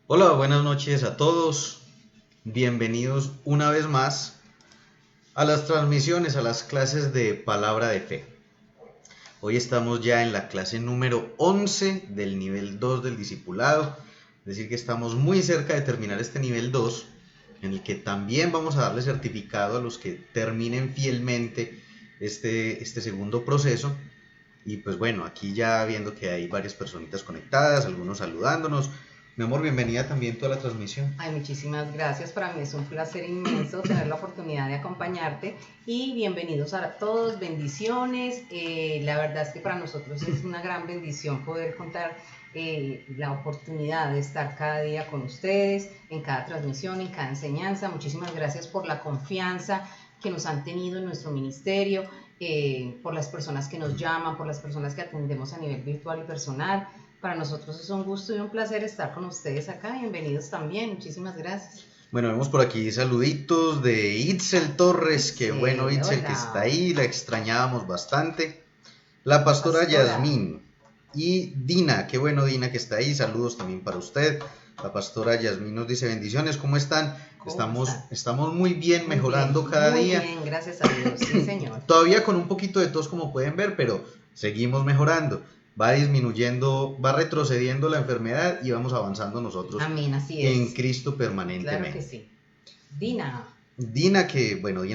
Hola, buenas noches a todos. Bienvenidos una vez más a las transmisiones, a las clases de Palabra de Fe. Hoy estamos ya en la clase número 11 del nivel 2 del discipulado. Es decir, que estamos muy cerca de terminar este nivel 2, en el que también vamos a darle certificado a los que terminen fielmente este segundo proceso. Y pues bueno, aquí ya viendo que hay varias personitas conectadas, algunos saludándonos. Mi amor, bienvenida también tú a la transmisión. Ay, muchísimas gracias. Para mí es un placer inmenso tener la oportunidad de acompañarte y bienvenidos a todos, bendiciones. La verdad es que para nosotros es una gran bendición poder contar la oportunidad de estar cada día con ustedes, en cada transmisión, en cada enseñanza. Muchísimas gracias por la confianza que nos han tenido en nuestro ministerio, por las personas que nos llaman, por las personas que atendemos a nivel virtual y personal. Para nosotros es un gusto y un placer estar con ustedes acá. Bienvenidos también, muchísimas gracias. Bueno, vemos por aquí saluditos de Itzel Torres, que Sí, bueno, Itzel, hola. que está ahí, la extrañábamos bastante. La pastora Yasmín y Dina, qué bueno Dina que está ahí, saludos también para usted. La pastora Yasmín nos dice bendiciones, ¿cómo están? Estamos muy bien, mejorando cada día. Muy bien, gracias a Dios, sí señor. Todavía con un poquito de tos como pueden ver, pero seguimos mejorando. Va disminuyendo, va retrocediendo la enfermedad y vamos avanzando nosotros. Amén, así es. En Cristo permanentemente. Claro que sí. Dina, Dina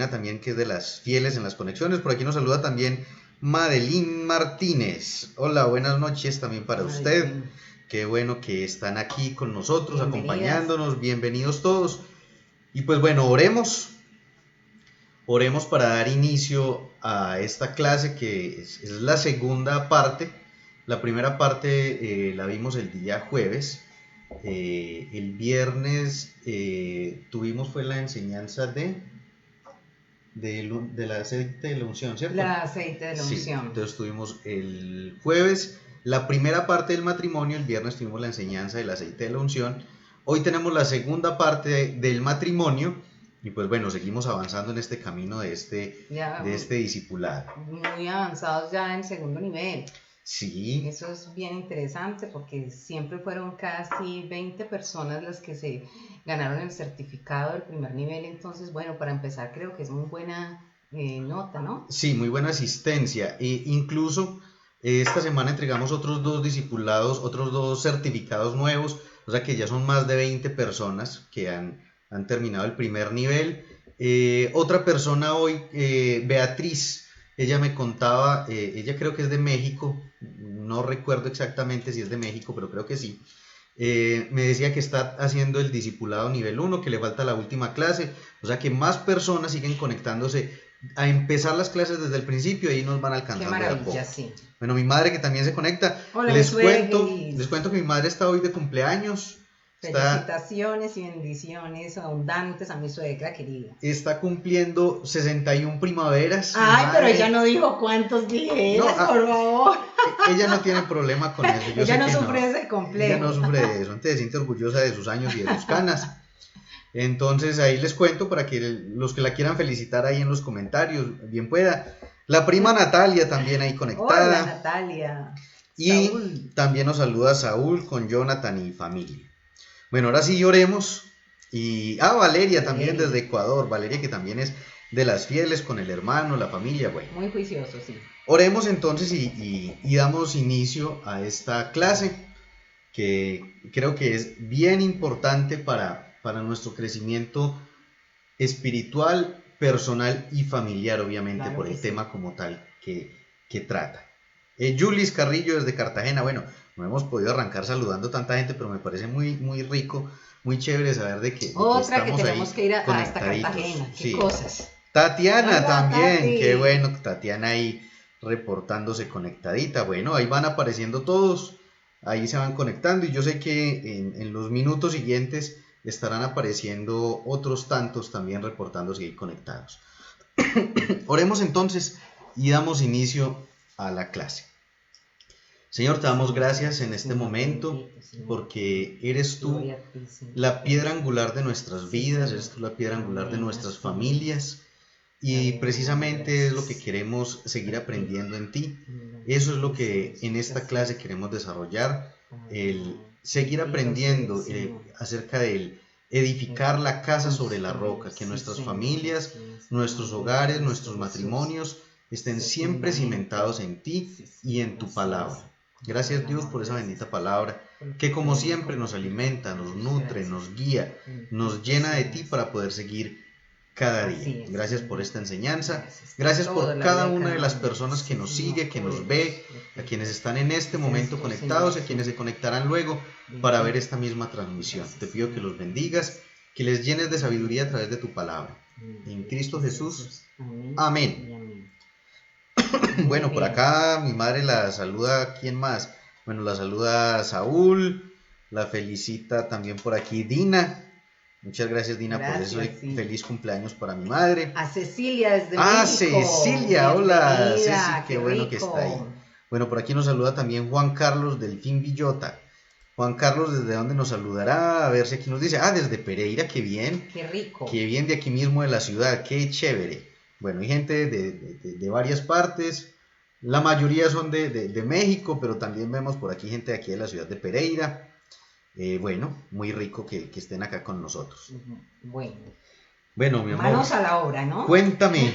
también, que es de las fieles en las conexiones. Por aquí nos saluda también Madeline Martínez. Hola, buenas noches también para usted. Qué bueno que están aquí con nosotros, acompañándonos. Bienvenidos todos. Y pues bueno, oremos para dar inicio a esta clase, que es la segunda parte. La primera parte la vimos el día jueves. El viernes fue la enseñanza del aceite de la unción, ¿cierto? La aceite de la unción. Sí, entonces tuvimos el jueves la primera parte del matrimonio, el viernes tuvimos la enseñanza del aceite de la unción. Hoy tenemos la segunda parte del matrimonio, Y pues bueno, seguimos avanzando en este camino de este discipulado. Muy avanzados ya en segundo nivel. Sí. Eso es bien interesante porque siempre fueron casi 20 personas las que se ganaron el certificado del primer nivel. Entonces, bueno, para empezar creo que es muy buena nota, ¿no? Sí, muy buena asistencia. Incluso esta semana entregamos otros 2 discipulados, otros 2 certificados nuevos, o sea que ya son más de 20 personas que han terminado el primer nivel. Otra persona hoy, Beatriz, ella me contaba, ella creo que es de México, no recuerdo exactamente si es de México, pero creo que sí. Me decía que está haciendo el discipulado nivel 1, que le falta la última clase, o sea que más personas siguen conectándose a empezar las clases desde el principio y ahí nos van alcanzando. Qué maravilla, sí. Bueno, mi madre que también se conecta. Hola, les cuento que mi madre está hoy de cumpleaños. Felicitaciones y bendiciones abundantes a mi suegra querida. Está cumpliendo 61 primaveras. Ay, pero ella no dijo cuántos días, no, por favor. Ella no tiene problema con eso. Ella no sufre de ese complejo. Ella no sufre de eso. Antes se siente orgullosa de sus años y de sus canas. Entonces ahí les cuento para que los que la quieran felicitar ahí en los comentarios, bien pueda. La prima Natalia también ahí conectada. Hola Natalia. Y Saúl. También nos saluda Saúl con Jonathan y familia. Bueno, ahora sí oremos. Y Valeria también desde Ecuador. Valeria que también es de las fieles con el hermano, la familia. Bueno. Muy juicioso, sí. Oremos entonces y damos inicio a esta clase que creo que es bien importante para nuestro crecimiento espiritual, personal y familiar, obviamente, claro, por el tema como tal que trata. Julis Carrillo desde Cartagena. Bueno, no hemos podido arrancar saludando a tanta gente, pero me parece muy, muy rico, muy chévere saber de que otra que tenemos que ir hasta Cartagena. Qué sí. Cosas. Tatiana. Hola, también, Tati. Qué bueno, Tatiana ahí reportándose conectadita. Bueno, ahí van apareciendo todos, ahí se van conectando y yo sé que en los minutos siguientes estarán apareciendo otros tantos también reportándose ahí conectados. Oremos entonces y damos inicio a la clase. Señor, te damos gracias en este momento porque eres tú la piedra angular de nuestras vidas, eres tú la piedra angular de nuestras familias y precisamente es lo que queremos seguir aprendiendo en ti. Eso es lo que en esta clase queremos desarrollar, el seguir aprendiendo acerca del edificar la casa sobre la roca, que nuestras familias, nuestros hogares, nuestros matrimonios estén siempre cimentados en ti y en tu palabra. Gracias Dios por esa bendita palabra que como siempre nos alimenta, nos nutre, nos guía, nos llena de ti para poder seguir cada día. Gracias por esta enseñanza, gracias por cada una de las personas que nos sigue, que nos ve, a quienes están en este momento conectados, a quienes se conectarán luego para ver esta misma transmisión. Te pido que los bendigas, que les llenes de sabiduría a través de tu palabra. En Cristo Jesús. Amén. Bueno, por acá mi madre la saluda, ¿quién más? Bueno, la saluda Saúl, la felicita también por aquí Dina. Muchas gracias Dina por eso, sí. Feliz cumpleaños para mi madre. A Cecilia desde México. Cecilia, hola Ceci, qué bueno que está ahí. Bueno, por aquí nos saluda también Juan Carlos Delfín Villota. Juan Carlos, ¿desde dónde nos saludará? A ver si aquí nos dice, desde Pereira, qué bien. Qué rico. Qué bien, de aquí mismo de la ciudad, qué chévere. Bueno, hay gente de varias partes, la mayoría son de México, pero también vemos por aquí gente de aquí de la ciudad de Pereira. Bueno, muy rico que estén acá con nosotros. Bueno, mi amor. Manos a la obra, ¿no? Cuéntame.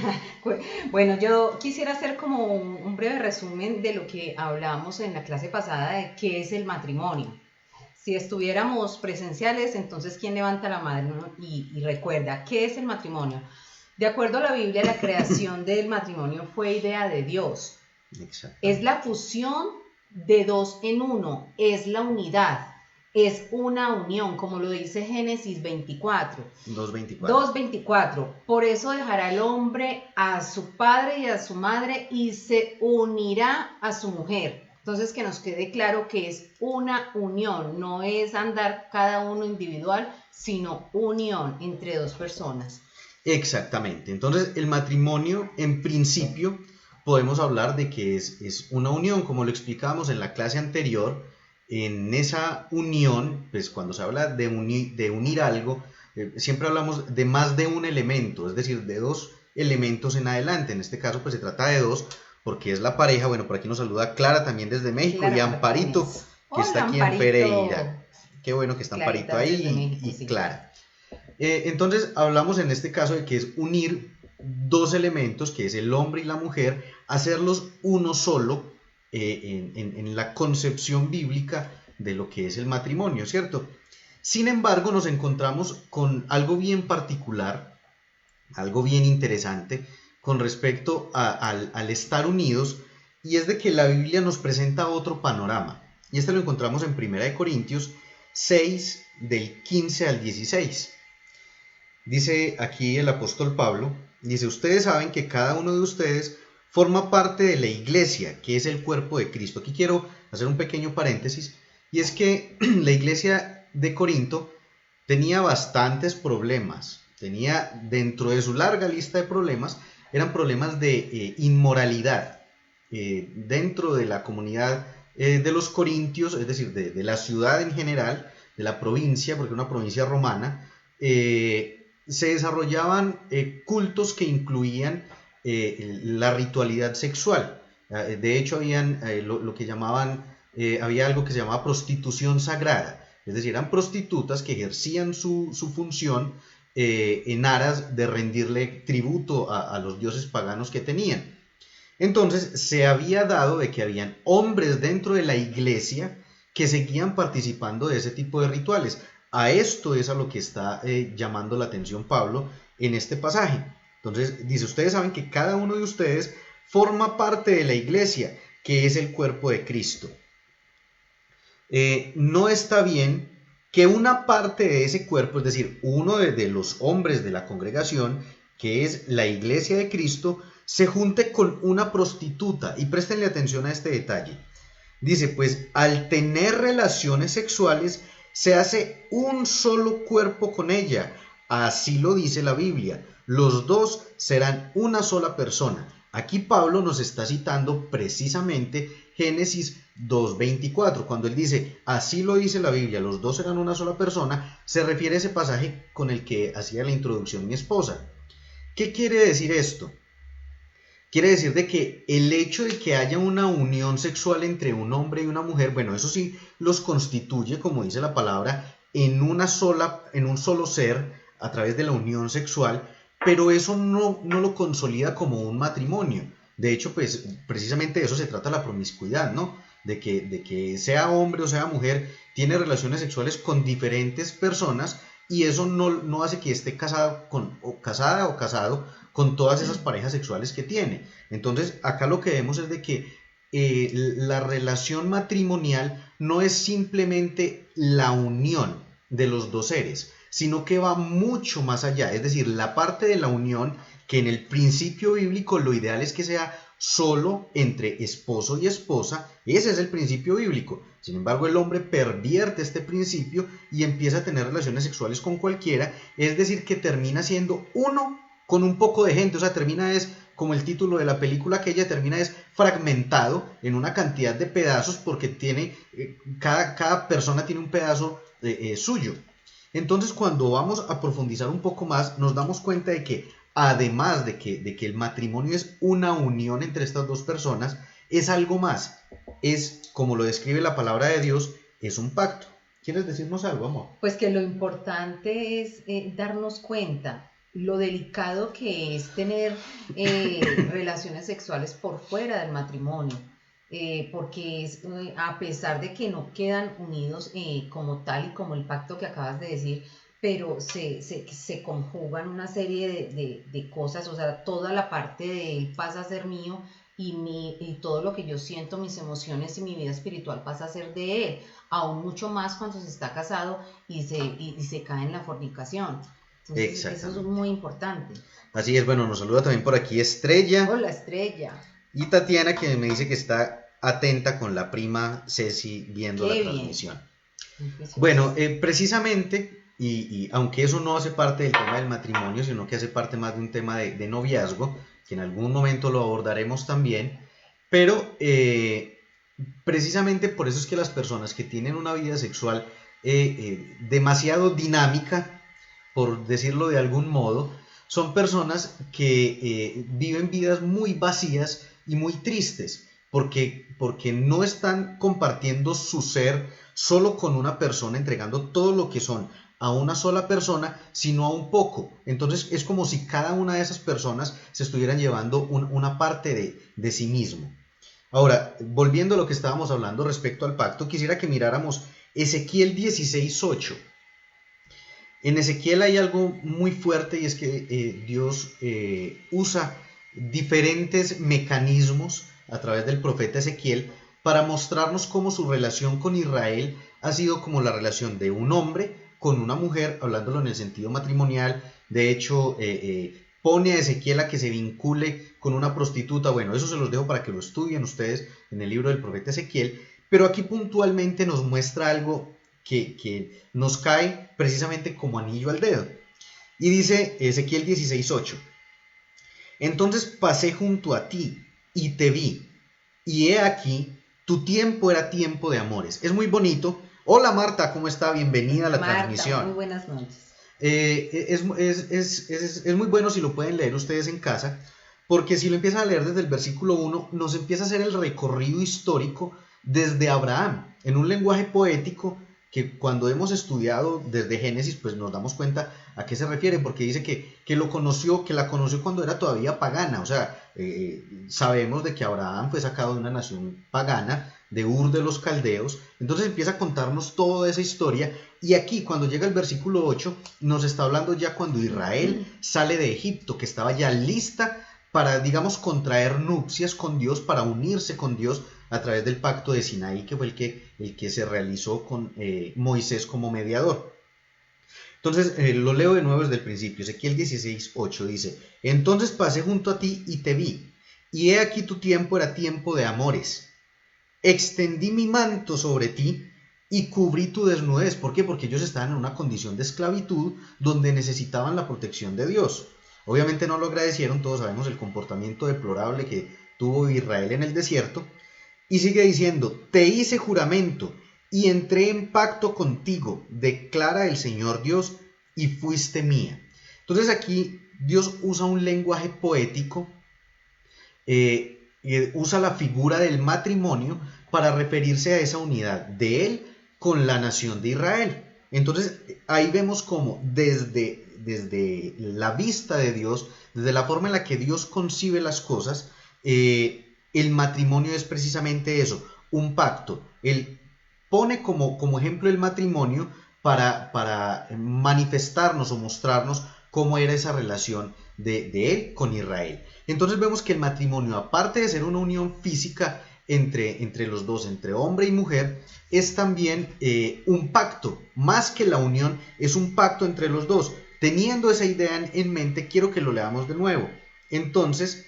Bueno, yo quisiera hacer como un breve resumen de lo que hablábamos en la clase pasada de qué es el matrimonio. Si estuviéramos presenciales, entonces, ¿quién levanta la mano y recuerda qué es el matrimonio? De acuerdo a la Biblia, la creación del matrimonio fue idea de Dios. Es la fusión de dos en uno, es la unidad, es una unión, como lo dice Génesis 24. 2:24. Por eso dejará el hombre a su padre y a su madre y se unirá a su mujer. Entonces, que nos quede claro que es una unión, no es andar cada uno individual, sino unión entre dos personas. Exactamente. Entonces, el matrimonio, en principio, podemos hablar de que es una unión, como lo explicábamos en la clase anterior. En esa unión, pues cuando se habla de unir algo, siempre hablamos de más de un elemento, es decir, de dos elementos en adelante. En este caso pues se trata de dos, porque es la pareja. Bueno, por aquí nos saluda Clara también desde México, Clara y Amparito, Martínez. que está Hola, aquí en Amparito. Pereira. Qué bueno que está Amparito Clarita ahí desde México, y sí. Clara. Entonces hablamos en este caso de que es unir dos elementos, que es el hombre y la mujer, hacerlos uno solo en la concepción bíblica de lo que es el matrimonio, ¿cierto? Sin embargo, nos encontramos con algo bien particular, algo bien interesante con respecto al estar unidos, y es de que la Biblia nos presenta otro panorama, y este lo encontramos en 1 Corintios 6, del 15 al 16. Dice aquí el apóstol Pablo, dice: ustedes saben que cada uno de ustedes forma parte de la iglesia, que es el cuerpo de Cristo. Aquí quiero hacer un pequeño paréntesis, y es que la iglesia de Corinto tenía bastantes problemas. Tenía, dentro de su larga lista de problemas, eran problemas de inmoralidad dentro de la comunidad de los corintios, es decir, de la ciudad en general, de la provincia, porque era una provincia romana. Se desarrollaban cultos que incluían la ritualidad sexual. De hecho, habían lo que llamaban, había algo que se llamaba prostitución sagrada, es decir, eran prostitutas que ejercían su función en aras de rendirle tributo a los dioses paganos que tenían. Entonces, se había dado de que habían hombres dentro de la iglesia que seguían participando de ese tipo de rituales. A esto es a lo que está llamando la atención Pablo en este pasaje. Entonces dice: ustedes saben que cada uno de ustedes forma parte de la iglesia, que es el cuerpo de Cristo. No está bien que una parte de ese cuerpo, es decir, uno de los hombres de la congregación, que es la iglesia de Cristo, se junte con una prostituta. Y préstenle atención a este detalle. Dice: pues al tener relaciones sexuales se hace un solo cuerpo con ella. Así lo dice la Biblia. Los dos serán una sola persona. Aquí Pablo nos está citando precisamente Génesis 2:24. Cuando él dice: así lo dice la Biblia, los dos serán una sola persona, se refiere a ese pasaje con el que hacía la introducción mi esposa. ¿Qué quiere decir esto? Quiere decir de que el hecho de que haya una unión sexual entre un hombre y una mujer, bueno, eso sí los constituye, como dice la palabra, en un solo ser a través de la unión sexual, pero eso no lo consolida como un matrimonio. De hecho, pues precisamente de eso se trata la promiscuidad, ¿no? De que sea hombre o sea mujer, tiene relaciones sexuales con diferentes personas, y eso no hace que esté casada o casado con todas esas parejas sexuales que tiene. Entonces, acá lo que vemos es de que la relación matrimonial no es simplemente la unión de los dos seres, sino que va mucho más allá. Es decir, la parte de la unión, que en el principio bíblico lo ideal es que sea solo entre esposo y esposa, ese es el principio bíblico. Sin embargo, el hombre pervierte este principio y empieza a tener relaciones sexuales con cualquiera, es decir, que termina siendo uno con un poco de gente. O sea, termina es, como el título de la película aquella, termina es fragmentado en una cantidad de pedazos, porque tiene cada persona tiene un pedazo suyo. Entonces, cuando vamos a profundizar un poco más, nos damos cuenta de que además de que el matrimonio es una unión entre estas dos personas, es algo más. Es, como lo describe la palabra de Dios, es un pacto. ¿Quieres decirnos algo, amor? Pues que lo importante es darnos cuenta lo delicado que es tener relaciones sexuales por fuera del matrimonio, porque es, a pesar de que no quedan unidos como tal y como el pacto que acabas de decir, pero se conjugan una serie de cosas. O sea, toda la parte de él pasa a ser mío, y todo lo que yo siento, mis emociones y mi vida espiritual pasa a ser de él, aún mucho más cuando se está casado y se cae en la fornicación. Entonces, eso es muy importante. Así es. Bueno, nos saluda también por aquí Estrella. Hola, Estrella. Y Tatiana, que me dice que está atenta con la prima Ceci viendo la transmisión. Bueno, precisamente, y aunque eso no hace parte del tema del matrimonio, sino que hace parte más de un tema de noviazgo, que en algún momento lo abordaremos también, pero precisamente por eso es que las personas que tienen una vida sexual demasiado dinámica, por decirlo de algún modo, son personas que viven vidas muy vacías y muy tristes, porque no están compartiendo su ser solo con una persona, entregando todo lo que son a una sola persona, sino a un poco. Entonces es como si cada una de esas personas se estuvieran llevando una parte de sí mismo. Ahora, volviendo a lo que estábamos hablando respecto al pacto, quisiera que miráramos Ezequiel 16:8. En Ezequiel hay algo muy fuerte, y es que Dios usa diferentes mecanismos a través del profeta Ezequiel para mostrarnos cómo su relación con Israel ha sido como la relación de un hombre con una mujer, hablándolo en el sentido matrimonial. De hecho, pone a Ezequiel a que se vincule con una prostituta. Bueno, eso se los dejo para que lo estudien ustedes en el libro del profeta Ezequiel, pero aquí puntualmente nos muestra algo que nos cae precisamente como anillo al dedo. Y dice Ezequiel 16:8: entonces pasé junto a ti y te vi, y he aquí, tu tiempo era tiempo de amores. Es muy bonito. Hola Marta, ¿cómo está? Bienvenida a la transmisión. Muy buenas noches. Es muy bueno si lo pueden leer ustedes en casa, porque si lo empiezan a leer desde el versículo 1, nos empieza a hacer el recorrido histórico desde Abraham, en un lenguaje poético que cuando hemos estudiado desde Génesis, pues nos damos cuenta a qué se refiere, porque dice que la conoció cuando era todavía pagana. O sea, sabemos de que Abraham fue sacado de una nación pagana, de Ur de los Caldeos. Entonces empieza a contarnos toda esa historia, y aquí cuando llega el versículo 8 nos está hablando ya cuando Israel sale de Egipto, que estaba ya lista para, digamos, contraer nupcias con Dios, para unirse con Dios a través del pacto de Sinaí, que fue el que se realizó con Moisés como mediador. Entonces lo leo de nuevo desde el principio. Ezequiel 16:8 dice: entonces pasé junto a ti y te vi, y he aquí tu tiempo era tiempo de amores. Extendí mi manto sobre ti y cubrí tu desnudez. ¿Por qué? Porque ellos estaban en una condición de esclavitud donde necesitaban la protección de Dios. Obviamente no lo agradecieron, todos sabemos el comportamiento deplorable que tuvo Israel en el desierto. Y sigue diciendo: te hice juramento y entré en pacto contigo, declara el Señor Dios, y fuiste mía. Entonces aquí Dios usa un lenguaje poético, usa la figura del matrimonio para referirse a esa unidad de él con la nación de Israel. Entonces ahí vemos cómo desde la vista de Dios, desde la forma en la que Dios concibe las cosas, el matrimonio es precisamente eso, un pacto. Él pone como ejemplo el matrimonio para manifestarnos o mostrarnos cómo era esa relación de él con Israel. Entonces vemos que el matrimonio, aparte de ser una unión física entre los dos, entre hombre y mujer, es también un pacto. Más que la unión, es un pacto entre los dos. Teniendo esa idea en mente, quiero que lo leamos de nuevo. Entonces,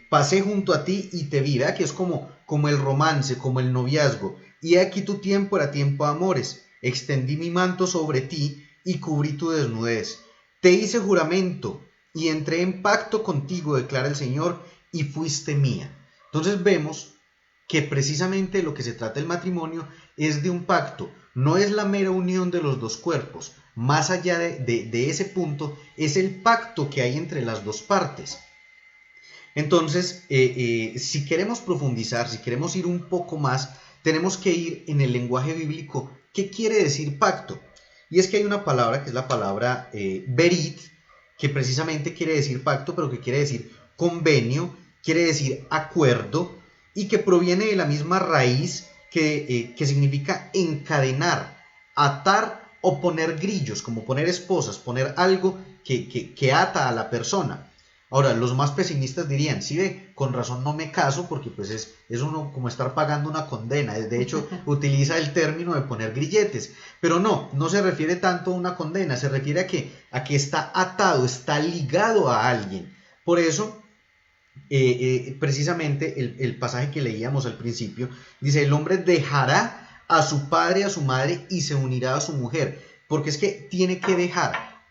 pasé junto a ti y te vi. ¿Verdad? Que es como el romance, como el noviazgo. Y aquí tu tiempo era tiempo de amores. Extendí mi manto sobre ti y cubrí tu desnudez. Te hice juramento y entré en pacto contigo, declara el Señor, y fuiste mía. Entonces vemos que precisamente lo que se trata del matrimonio es de un pacto. No es la mera unión de los dos cuerpos. Más allá de ese punto, es el pacto que hay entre las dos partes. Entonces, si queremos profundizar, si queremos ir un poco más, tenemos que ir en el lenguaje bíblico. ¿Qué quiere decir pacto? Y es que hay una palabra que es la palabra berit, que precisamente quiere decir pacto, pero que quiere decir convenio, quiere decir acuerdo, y que proviene de la misma raíz que significa encadenar, atar o poner grillos, como poner esposas, poner algo que ata a la persona. Ahora, los más pesimistas dirían: sí, ve, con razón no me caso, porque pues es uno como estar pagando una condena. De hecho, utiliza el término de poner grilletes. Pero no se refiere tanto a una condena, se refiere a que está atado, está ligado a alguien. Por eso, precisamente el pasaje que leíamos al principio, dice: el hombre dejará a su padre y a su madre y se unirá a su mujer. Porque es que tiene que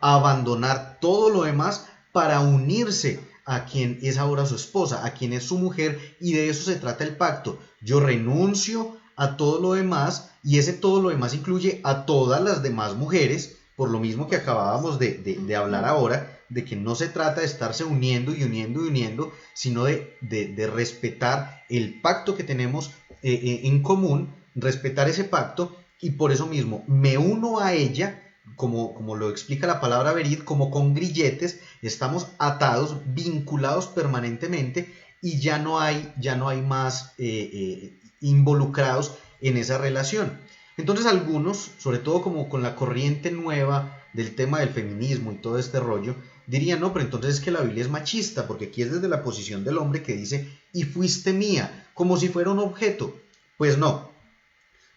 abandonar todo lo demás para unirse a quien es ahora su esposa, a quien es su mujer, y de eso se trata el pacto. Yo renuncio a todo lo demás, y ese todo lo demás incluye a todas las demás mujeres, por lo mismo que acabábamos de hablar ahora, de que no se trata de estarse uniendo y uniendo y uniendo, sino de respetar el pacto que tenemos en común, respetar ese pacto, y por eso mismo me uno a ella, como lo explica la palabra Berit, como con grilletes, estamos atados, vinculados permanentemente, y ya no hay más involucrados en esa relación. Entonces algunos, sobre todo como con la corriente nueva del tema del feminismo y todo este rollo, dirían, no, pero entonces es que la Biblia es machista, porque aquí es desde la posición del hombre que dice, y fuiste mía, como si fuera un objeto. Pues no.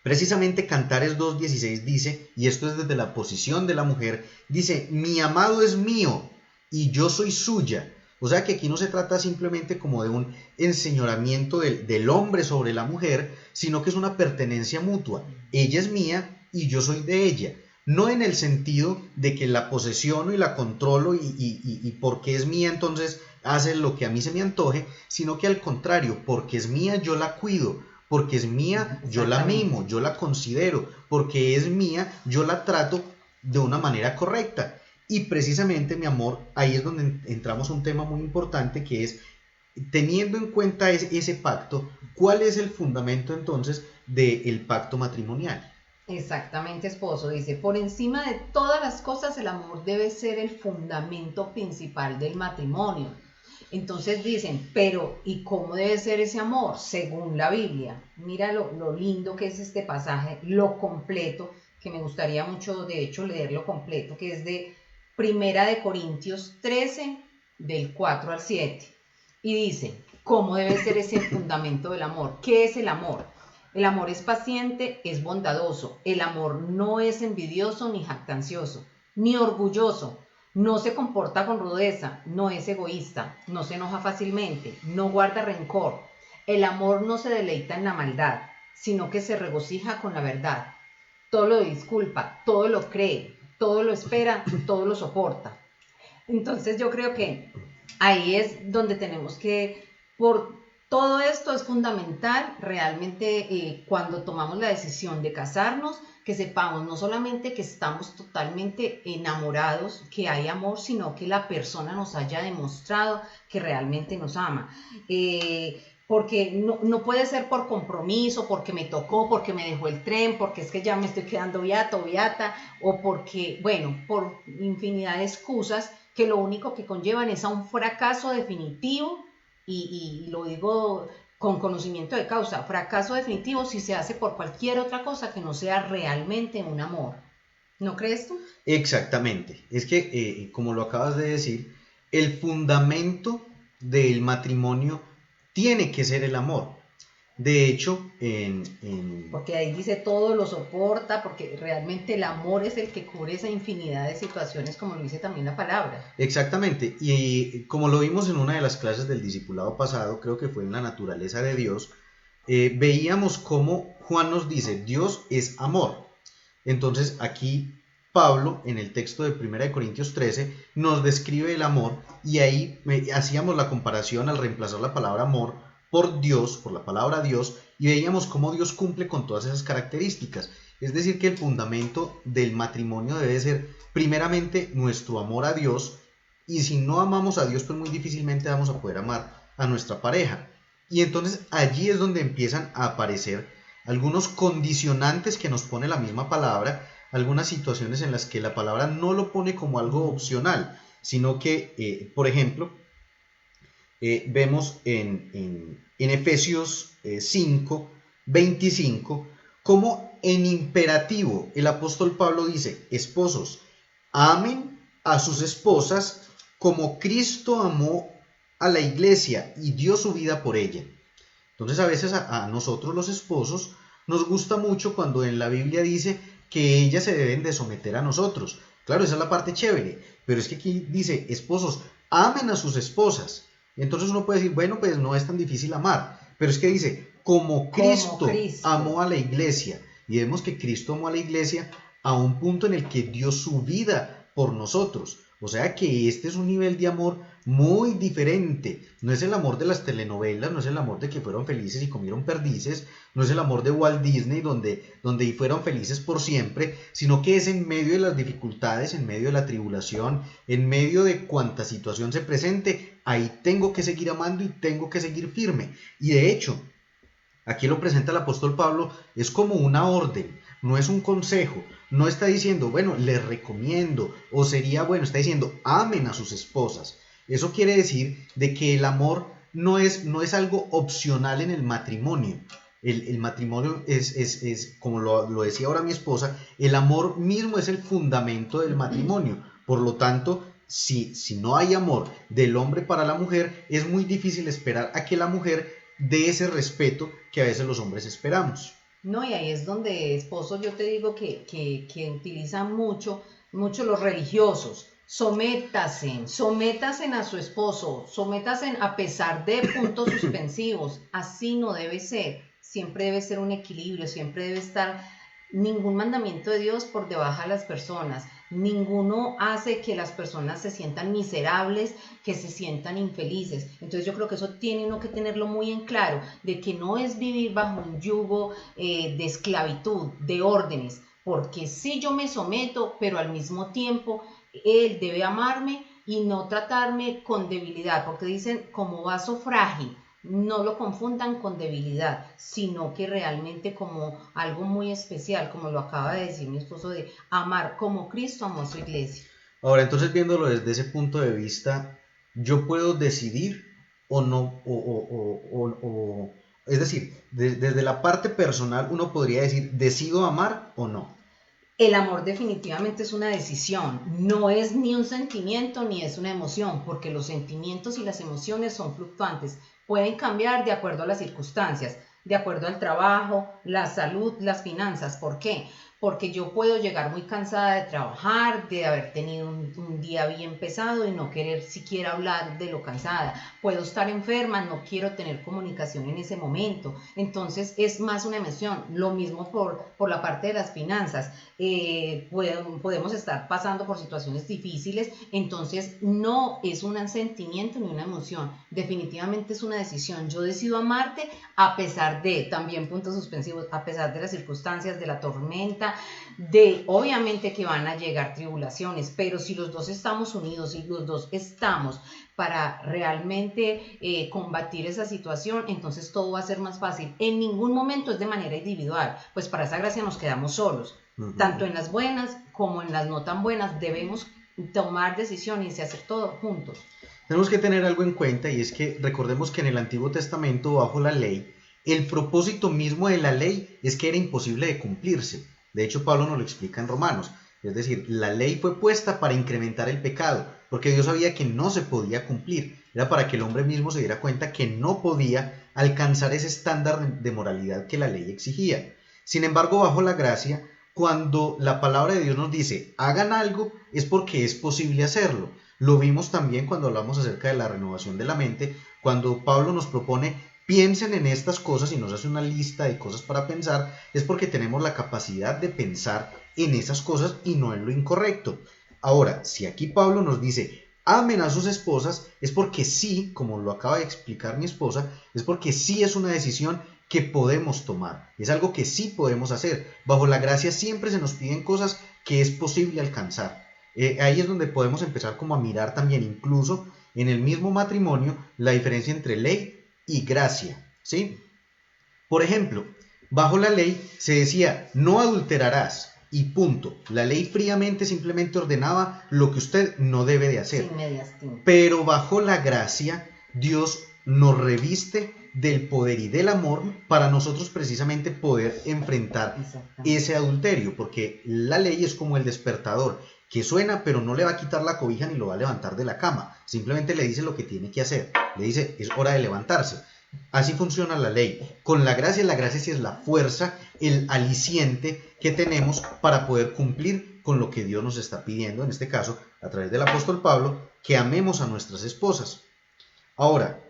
Precisamente Cantares 2.16 dice, y esto es desde la posición de la mujer, dice, mi amado es mío y yo soy suya. O sea que aquí no se trata simplemente como de un enseñoramiento del hombre sobre la mujer, sino que es una pertenencia mutua. Ella es mía y yo soy de ella. No en el sentido de que la posesiono y la controlo y porque es mía entonces hace lo que a mí se me antoje, sino que al contrario, porque es mía yo la cuido, porque es mía yo la mimo, yo la considero, porque es mía yo la trato de una manera correcta. Y precisamente, mi amor, ahí es donde entramos a un tema muy importante, que es, teniendo en cuenta ese pacto, ¿cuál es el fundamento entonces del pacto matrimonial? Exactamente, esposo. Dice, por encima de todas las cosas, el amor debe ser el fundamento principal del matrimonio. Entonces dicen, pero ¿y cómo debe ser ese amor? Según la Biblia. Mira lo lindo que es este pasaje, lo completo, que me gustaría mucho, de hecho, leerlo completo, que es de Primera de Corintios 13, del 4 al 7. Y dice, ¿cómo debe ser ese fundamento del amor? ¿Qué es el amor? El amor es paciente, es bondadoso. El amor no es envidioso ni jactancioso, ni orgulloso. No se comporta con rudeza, no es egoísta, no se enoja fácilmente, no guarda rencor. El amor no se deleita en la maldad, sino que se regocija con la verdad. Todo lo disculpa, todo lo cree, todo lo espera, todo lo soporta. Entonces yo creo que ahí es donde tenemos que, por todo esto es fundamental realmente cuando tomamos la decisión de casarnos, que sepamos no solamente que estamos totalmente enamorados, que hay amor, sino que la persona nos haya demostrado que realmente nos ama. Porque no puede ser por compromiso, porque me tocó, porque me dejó el tren, porque es que ya me estoy quedando viata o viata, o porque, bueno, por infinidad de excusas que lo único que conllevan es a un fracaso definitivo, y lo digo con conocimiento de causa, fracaso definitivo si se hace por cualquier otra cosa que no sea realmente un amor. ¿No crees tú? Exactamente. Es que, como lo acabas de decir, el fundamento del matrimonio tiene que ser el amor. De hecho, porque ahí dice todo lo soporta, porque realmente el amor es el que cubre esa infinidad de situaciones, como lo dice también la palabra. Exactamente, y como lo vimos en una de las clases del discipulado pasado, creo que fue en la naturaleza de Dios, veíamos cómo Juan nos dice, Dios es amor. Entonces aquí Pablo, en el texto de 1 Corintios 13, nos describe el amor, y ahí hacíamos la comparación al reemplazar la palabra amor por Dios, por la palabra Dios, y veíamos cómo Dios cumple con todas esas características. Es decir, que el fundamento del matrimonio debe ser primeramente nuestro amor a Dios, y si no amamos a Dios, pues muy difícilmente vamos a poder amar a nuestra pareja. Y entonces allí es donde empiezan a aparecer algunos condicionantes que nos pone la misma palabra, algunas situaciones en las que la palabra no lo pone como algo opcional, sino que, por ejemplo, vemos en Efesios 5, 25, como en imperativo el apóstol Pablo dice, esposos, amen a sus esposas como Cristo amó a la iglesia y dio su vida por ella. Entonces a veces a nosotros los esposos nos gusta mucho cuando en la Biblia dice que ellas se deben de someter a nosotros. Claro, esa es la parte chévere, pero es que aquí dice, esposos, amen a sus esposas. Entonces uno puede decir, bueno, pues no es tan difícil amar, pero es que dice, como Cristo amó a la iglesia, y vemos que Cristo amó a la iglesia a un punto en el que dio su vida por nosotros. O sea que este es un nivel de amor muy diferente. No es el amor de las telenovelas, no es el amor de que fueron felices y comieron perdices, no es el amor de Walt Disney donde fueron felices por siempre, sino que es en medio de las dificultades, en medio de la tribulación, en medio de cuanta situación se presente, ahí tengo que seguir amando y tengo que seguir firme. Y de hecho, aquí lo presenta el apóstol Pablo, es como una orden, no es un consejo, no está diciendo, bueno, les recomiendo, o sería, bueno, está diciendo, amen a sus esposas. Eso quiere decir de que el amor no es algo opcional en el matrimonio. El matrimonio es como lo decía ahora mi esposa, el amor mismo es el fundamento del matrimonio. Por lo tanto, si no hay amor del hombre para la mujer, es muy difícil esperar a que la mujer dé ese respeto que a veces los hombres esperamos. No, y ahí es donde, esposo, yo te digo que utilizan mucho los religiosos. Sométasen a su esposo, sométasen a pesar de puntos suspensivos. Así no debe ser. Siempre debe ser un equilibrio, siempre debe estar ningún mandamiento de Dios por debajo de las personas. Ninguno hace que las personas se sientan miserables, que se sientan infelices. Entonces yo creo que eso tiene uno que tenerlo muy en claro, de que no es vivir bajo un yugo de esclavitud, de órdenes, porque sí yo me someto, pero al mismo tiempo él debe amarme y no tratarme con debilidad, porque dicen como vaso frágil. No lo confundan con debilidad, sino que realmente como algo muy especial, como lo acaba de decir mi esposo, de amar como Cristo amó a su iglesia. Ahora, entonces viéndolo desde ese punto de vista, yo puedo decidir o no, es decir, desde la parte personal uno podría decir, decido amar o no. El amor definitivamente es una decisión, no es ni un sentimiento ni es una emoción, porque los sentimientos y las emociones son fluctuantes, pueden cambiar de acuerdo a las circunstancias, de acuerdo al trabajo, la salud, las finanzas. ¿Por qué? Porque yo puedo llegar muy cansada de trabajar, de haber tenido un día bien pesado y no querer siquiera hablar de lo cansada. Puedo estar enferma, no quiero tener comunicación en ese momento. Entonces es más una emoción. Lo mismo por la parte de las finanzas. Podemos estar pasando por situaciones difíciles, entonces no es un sentimiento ni una emoción. Definitivamente es una decisión. Yo decido amarte a pesar de, también puntos suspensivos, a pesar de las circunstancias, de la tormenta, de obviamente que van a llegar tribulaciones, pero si los dos estamos unidos y los dos estamos para realmente combatir esa situación, entonces todo va a ser más fácil. En ningún momento es de manera individual, pues para esa gracia nos quedamos solos. Tanto en las buenas como en las no tan buenas debemos tomar decisiones y hacer todo juntos. Tenemos que tener algo en cuenta, y es que recordemos que en el Antiguo Testamento, bajo la ley, el propósito mismo de la ley es que era imposible de cumplirse. De hecho, Pablo nos lo explica en Romanos. Es decir, la ley fue puesta para incrementar el pecado, porque Dios sabía que no se podía cumplir. Era para que el hombre mismo se diera cuenta que no podía alcanzar ese estándar de moralidad que la ley exigía. Sin embargo, bajo la gracia, cuando la palabra de Dios nos dice hagan algo, es porque es posible hacerlo. Lo vimos también cuando hablamos acerca de la renovación de la mente, cuando Pablo nos propone piensen en estas cosas y nos hace una lista de cosas para pensar, es porque tenemos la capacidad de pensar en esas cosas y no en lo incorrecto. Ahora, si aquí Pablo nos dice amen a sus esposas, es porque sí, como lo acaba de explicar mi esposa, es porque sí es una decisión que podemos tomar, es algo que sí podemos hacer. Bajo la gracia siempre se nos piden cosas que es posible alcanzar. Ahí es donde podemos empezar como a mirar también, incluso en el mismo matrimonio, la diferencia entre ley y gracia, ¿sí? Por ejemplo, bajo la ley se decía no adulterarás y punto. La ley fríamente simplemente ordenaba lo que usted no debe de hacer. Sin medias tintas. Pero bajo la gracia, Dios nos reviste del poder y del amor para nosotros precisamente poder enfrentar ese adulterio, porque la ley es como el despertador que suena pero no le va a quitar la cobija ni lo va a levantar de la cama, simplemente le dice lo que tiene que hacer, le dice es hora de levantarse. Así funciona la ley. Con la gracia sí es la fuerza, el aliciente que tenemos para poder cumplir con lo que Dios nos está pidiendo, en este caso a través del apóstol Pablo, que amemos a nuestras esposas. Ahora,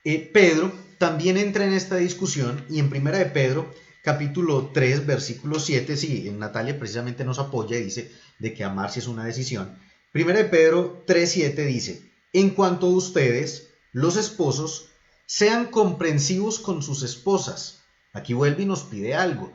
Pedro también entra en esta discusión, y en 1 de Pedro capítulo 3 versículo 7, sí, Natalia precisamente nos apoya y dice de que amar sí es una decisión. Primera de Pedro 3:7 dice: en cuanto a ustedes, los esposos, sean comprensivos con sus esposas. Aquí vuelve y nos pide algo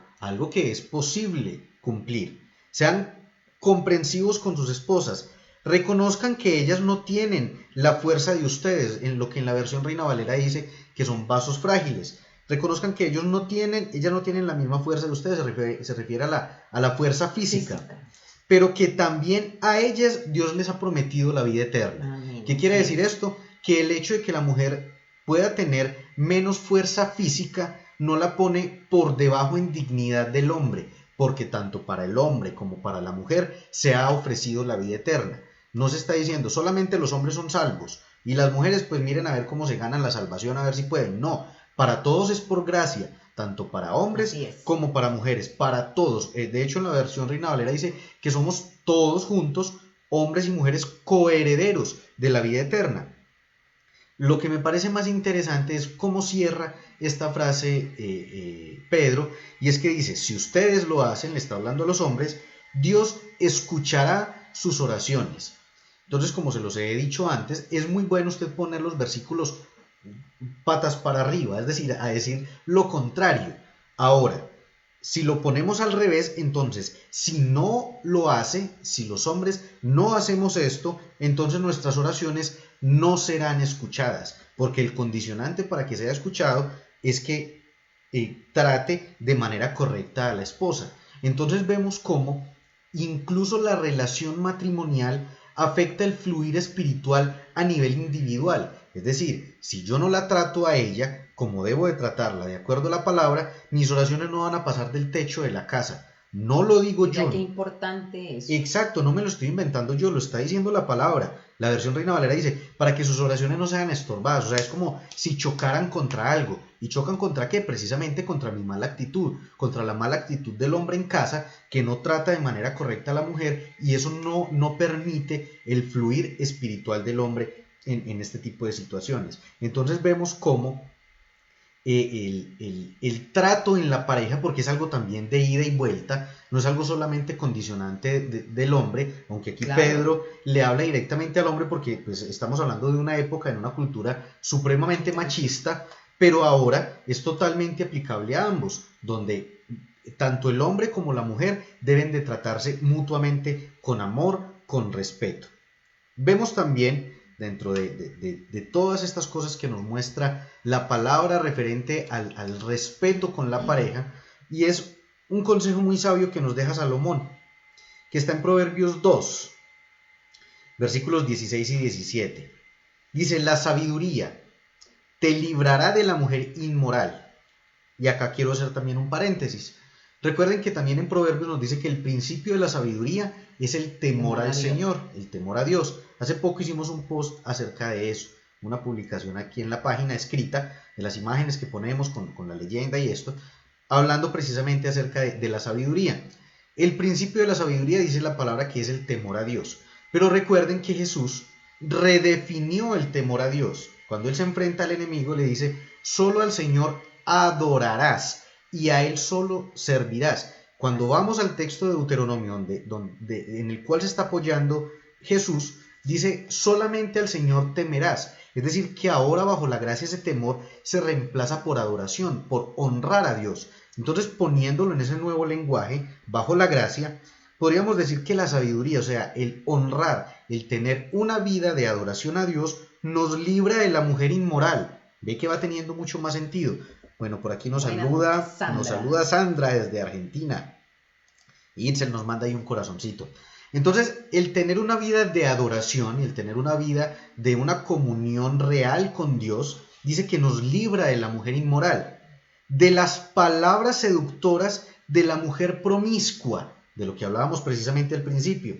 que es posible cumplir. Sean comprensivos con sus esposas. Reconozcan que ellas no tienen la fuerza de ustedes, en lo que en la versión Reina Valera dice que son vasos frágiles. Reconozcan que ellas no tienen la misma fuerza de ustedes, se refiere a la fuerza física, pero que también a ellas Dios les ha prometido la vida eterna. Amén. ¿Qué quiere decir esto? Que el hecho de que la mujer pueda tener menos fuerza física no la pone por debajo en dignidad del hombre, porque tanto para el hombre como para la mujer se ha ofrecido la vida eterna. No se está diciendo solamente los hombres son salvos y las mujeres pues miren a ver cómo se ganan la salvación, a ver si pueden. No, para todos es por gracia, tanto para hombres como para mujeres, para todos. De hecho, en la versión Reina Valera dice que somos todos juntos, hombres y mujeres, coherederos de la vida eterna. Lo que me parece más interesante es cómo cierra esta frase Pedro, y es que dice: si ustedes lo hacen, le está hablando a los hombres, Dios escuchará sus oraciones. Entonces, como se los he dicho antes, es muy bueno usted poner los versículos patas para arriba, es decir, a decir lo contrario. Ahora, si lo ponemos al revés, entonces, si no lo hace, si los hombres no hacemos esto, entonces nuestras oraciones no serán escuchadas, porque el condicionante para que sea escuchado es que trate de manera correcta a la esposa. Entonces vemos cómo incluso la relación matrimonial afecta el fluir espiritual a nivel individual. Es decir, si yo no la trato a ella como debo de tratarla de acuerdo a la palabra, mis oraciones no van a pasar del techo de la casa. No lo digo yo. Qué importante es. Exacto, no me lo estoy inventando yo, lo está diciendo la palabra. La versión Reina Valera dice, para que sus oraciones no sean estorbadas. O sea, es como si chocaran contra algo. ¿Y chocan contra qué? Precisamente contra mi mala actitud, contra la mala actitud del hombre en casa, que no trata de manera correcta a la mujer, y eso no permite el fluir espiritual del hombre en este tipo de situaciones. Entonces vemos cómo el trato en la pareja, porque es algo también de ida y vuelta, no es algo solamente condicionante del hombre, aunque aquí claro, Pedro le habla directamente al hombre porque pues, estamos hablando de una época, en una cultura supremamente machista, pero ahora es totalmente aplicable a ambos, donde tanto el hombre como la mujer deben de tratarse mutuamente con amor, con respeto. Vemos también dentro de todas estas cosas que nos muestra la palabra referente al respeto con la pareja, y es un consejo muy sabio que nos deja Salomón, que está en Proverbios 2, versículos 16 y 17. Dice: la sabiduría te librará de la mujer inmoral. Y acá quiero hacer también un paréntesis. Recuerden que también en Proverbios nos dice que el principio de la sabiduría es el temor al Señor, el temor a Dios. Hace poco hicimos un post acerca de eso, una publicación aquí en la página escrita, de las imágenes que ponemos con la leyenda y esto, hablando precisamente acerca de la sabiduría. El principio de la sabiduría dice la palabra que es el temor a Dios. Pero recuerden que Jesús redefinió el temor a Dios. Cuando Él se enfrenta al enemigo, le dice: solo al Señor adorarás y a Él solo servirás. Cuando vamos al texto de Deuteronomio, en el cual se está apoyando Jesús, dice: solamente al Señor temerás. Es decir, que ahora bajo la gracia ese temor se reemplaza por adoración, por honrar a Dios. Entonces, poniéndolo en ese nuevo lenguaje, bajo la gracia, podríamos decir que la sabiduría, o sea, el honrar, el tener una vida de adoración a Dios, nos libra de la mujer inmoral. Ve que va teniendo mucho más sentido. Bueno, por aquí nos saluda Sandra desde Argentina. Y Itzel nos manda ahí un corazoncito. Entonces, el tener una vida de adoración, el tener una vida de una comunión real con Dios, dice que nos libra de la mujer inmoral, de las palabras seductoras de la mujer promiscua, de lo que hablábamos precisamente al principio.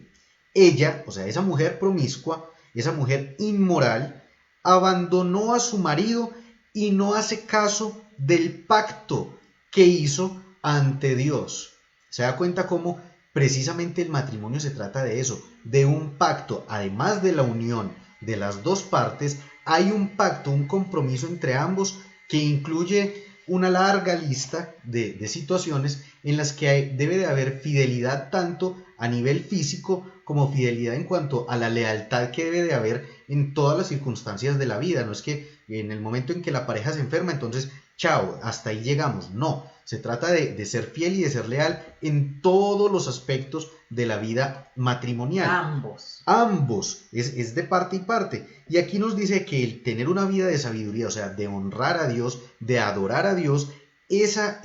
Ella, o sea, esa mujer promiscua, esa mujer inmoral, abandonó a su marido y no hace caso del pacto que hizo ante Dios. Se da cuenta cómo precisamente el matrimonio se trata de eso, de un pacto. Además de la unión de las dos partes, hay un pacto, un compromiso entre ambos que incluye una larga lista de situaciones en las que debe de haber fidelidad tanto a nivel físico como fidelidad en cuanto a la lealtad que debe de haber en todas las circunstancias de la vida. No es que en el momento en que la pareja se enferma, entonces, chao, hasta ahí llegamos. No, se trata de ser fiel y de ser leal en todos los aspectos de la vida matrimonial. Ambos, es de parte y parte. Y aquí nos dice que el tener una vida de sabiduría, o sea, de honrar a Dios, de adorar a Dios, ese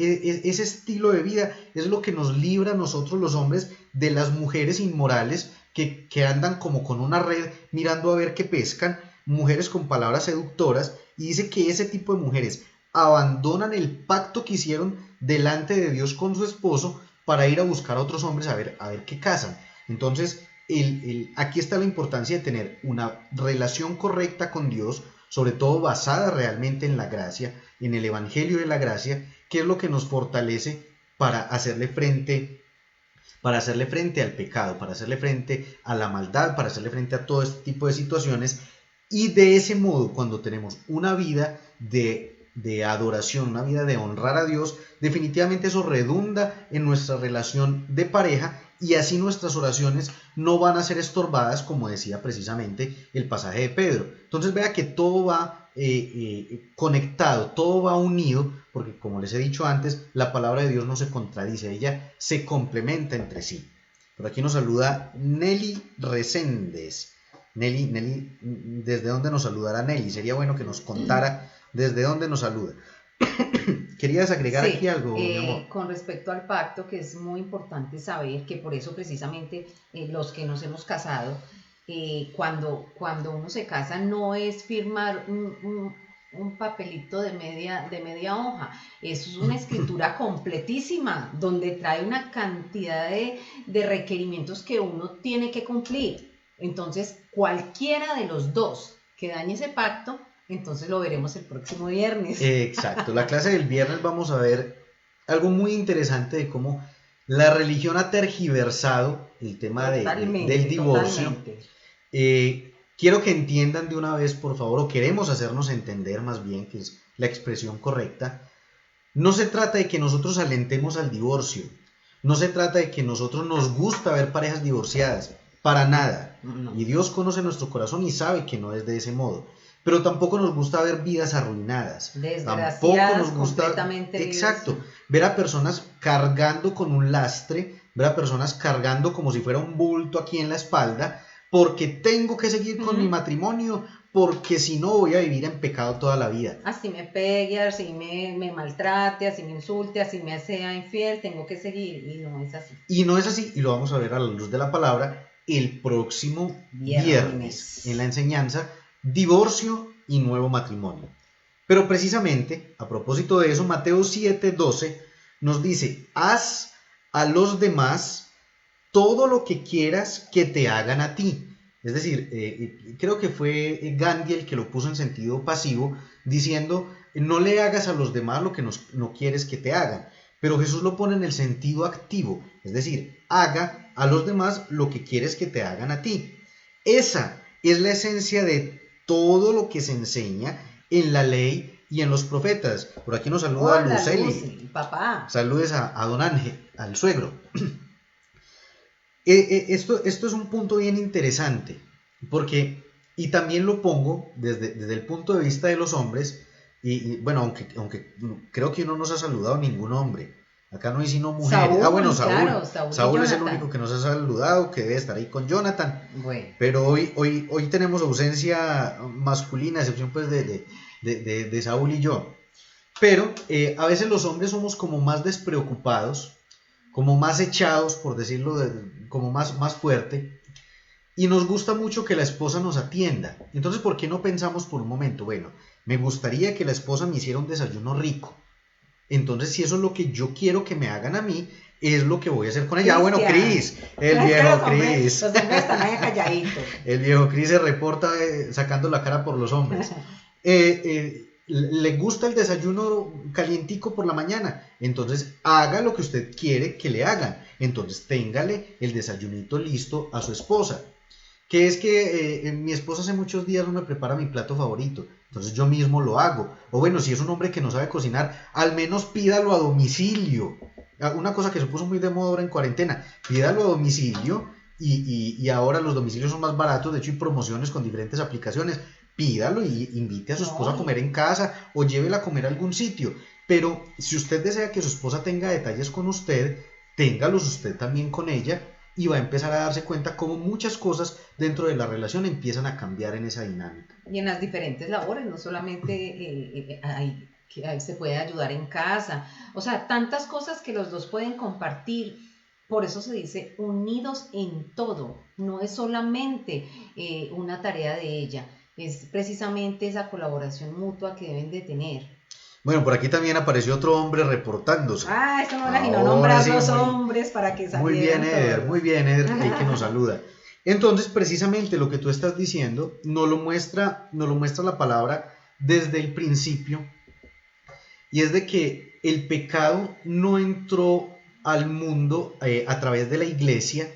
estilo de vida es lo que nos libra a nosotros los hombres de las mujeres inmorales que andan como con una red mirando a ver qué pescan, mujeres con palabras seductoras, y dice que ese tipo de mujeres abandonan el pacto que hicieron delante de Dios con su esposo para ir a buscar a otros hombres a ver qué casan. Entonces, aquí está la importancia de tener una relación correcta con Dios, sobre todo basada realmente en la gracia, en el evangelio de la gracia, que es lo que nos fortalece para hacerle frente al pecado, para hacerle frente a la maldad, para hacerle frente a todo este tipo de situaciones. Y de ese modo, cuando tenemos una vida de adoración, una vida de honrar a Dios, definitivamente eso redunda en nuestra relación de pareja, y así nuestras oraciones no van a ser estorbadas, como decía precisamente el pasaje de Pedro. Entonces vea que todo va conectado, todo va unido, porque como les he dicho antes, la palabra de Dios no se contradice, ella se complementa entre sí. Por aquí nos saluda Nelly Reséndez. Nelly, ¿desde dónde nos saludará Nelly? Sería bueno que nos contara desde dónde nos saluda. ¿Querías agregar aquí algo, mi amor? Con respecto al pacto, que es muy importante saber que por eso precisamente los que nos hemos casado, cuando uno se casa no es firmar un papelito de media hoja, es una escritura completísima donde trae una cantidad de requerimientos que uno tiene que cumplir. Entonces, cualquiera de los dos que dañe ese pacto, entonces lo veremos el próximo viernes. Exacto, la clase del viernes vamos a ver algo muy interesante de cómo la religión ha tergiversado el tema del divorcio. Quiero que entiendan de una vez, por favor, o queremos hacernos entender más bien, que es la expresión correcta. No se trata de que nosotros alentemos al divorcio, no se trata de que nosotros nos gusta ver parejas divorciadas, para nada. No. Y Dios conoce nuestro corazón y sabe que no es de ese modo. Pero tampoco nos gusta ver vidas arruinadas. Tampoco nos gusta, exacto, ver a personas cargando con un lastre, ver a personas cargando como si fuera un bulto aquí en la espalda, porque tengo que seguir con mi matrimonio, porque si no voy a vivir en pecado toda la vida. Así me pegue, así me maltrate, así me insulte, así me sea infiel, tengo que seguir, y no es así. Y no es así, y lo vamos a ver a la luz de la palabra el próximo viernes en la enseñanza divorcio y nuevo matrimonio. Pero precisamente, a propósito de eso, Mateo 7:12 nos dice: haz a los demás todo lo que quieras que te hagan a ti. Es decir, creo que fue Gandhi el que lo puso en sentido pasivo, diciendo: no le hagas a los demás lo que no quieres que te hagan. Pero Jesús lo pone en el sentido activo, es decir, haga a los demás lo que quieres que te hagan a ti. Esa es la esencia de todo lo que se enseña en la ley y en los profetas. Por aquí nos saluda Luceli. Papá. Saludes a don Ángel, al suegro. Esto es un punto bien interesante, porque, y también lo pongo desde el punto de vista de los hombres, y bueno, aunque creo que no nos ha saludado ningún hombre. Acá no hay sino mujeres. Saúl, Saúl. Claro, Saúl es el único que nos ha saludado, que debe estar ahí con Jonathan. Bueno. Pero hoy tenemos ausencia masculina, a excepción pues de Saúl y yo. Pero a veces los hombres somos como más despreocupados, como más echados, por decirlo, como más fuerte. Y nos gusta mucho que la esposa nos atienda. Entonces, ¿por qué no pensamos por un momento? Bueno, me gustaría que la esposa me hiciera un desayuno rico. Entonces, si eso es lo que yo quiero que me hagan a mí, es lo que voy a hacer con ella. Bueno, Cris, el viejo Cris. Los hombres están ahí calladitos. El viejo Cris se reporta sacando la cara por los hombres. Le gusta el desayuno calientico por la mañana, entonces haga lo que usted quiere que le hagan. Entonces téngale el desayunito listo a su esposa. Que es que mi esposa hace muchos días no me prepara mi plato favorito, entonces yo mismo lo hago. O bueno, si es un hombre que no sabe cocinar, al menos pídalo a domicilio. Una cosa que se puso muy de moda ahora en cuarentena: pídalo a domicilio y ahora los domicilios son más baratos, de hecho hay promociones con diferentes aplicaciones, pídalo y invite a su esposa a comer en casa o llévela a comer a algún sitio. Pero si usted desea que su esposa tenga detalles con usted, téngalos usted también con ella y va a empezar a darse cuenta cómo muchas cosas dentro de la relación empiezan a cambiar en esa dinámica. Y en las diferentes labores, no solamente se puede ayudar en casa, o sea, tantas cosas que los dos pueden compartir. Por eso se dice unidos en todo, no es solamente una tarea de ella, es precisamente esa colaboración mutua que deben de tener. Bueno, por aquí también apareció otro hombre reportándose. Eso no era sino nombrar los hombres para que salieran muy bien, Eder, ahí que nos saluda. Entonces, precisamente lo que tú estás diciendo nos lo muestra la palabra desde el principio, y es de que el pecado no entró al mundo a través de la iglesia,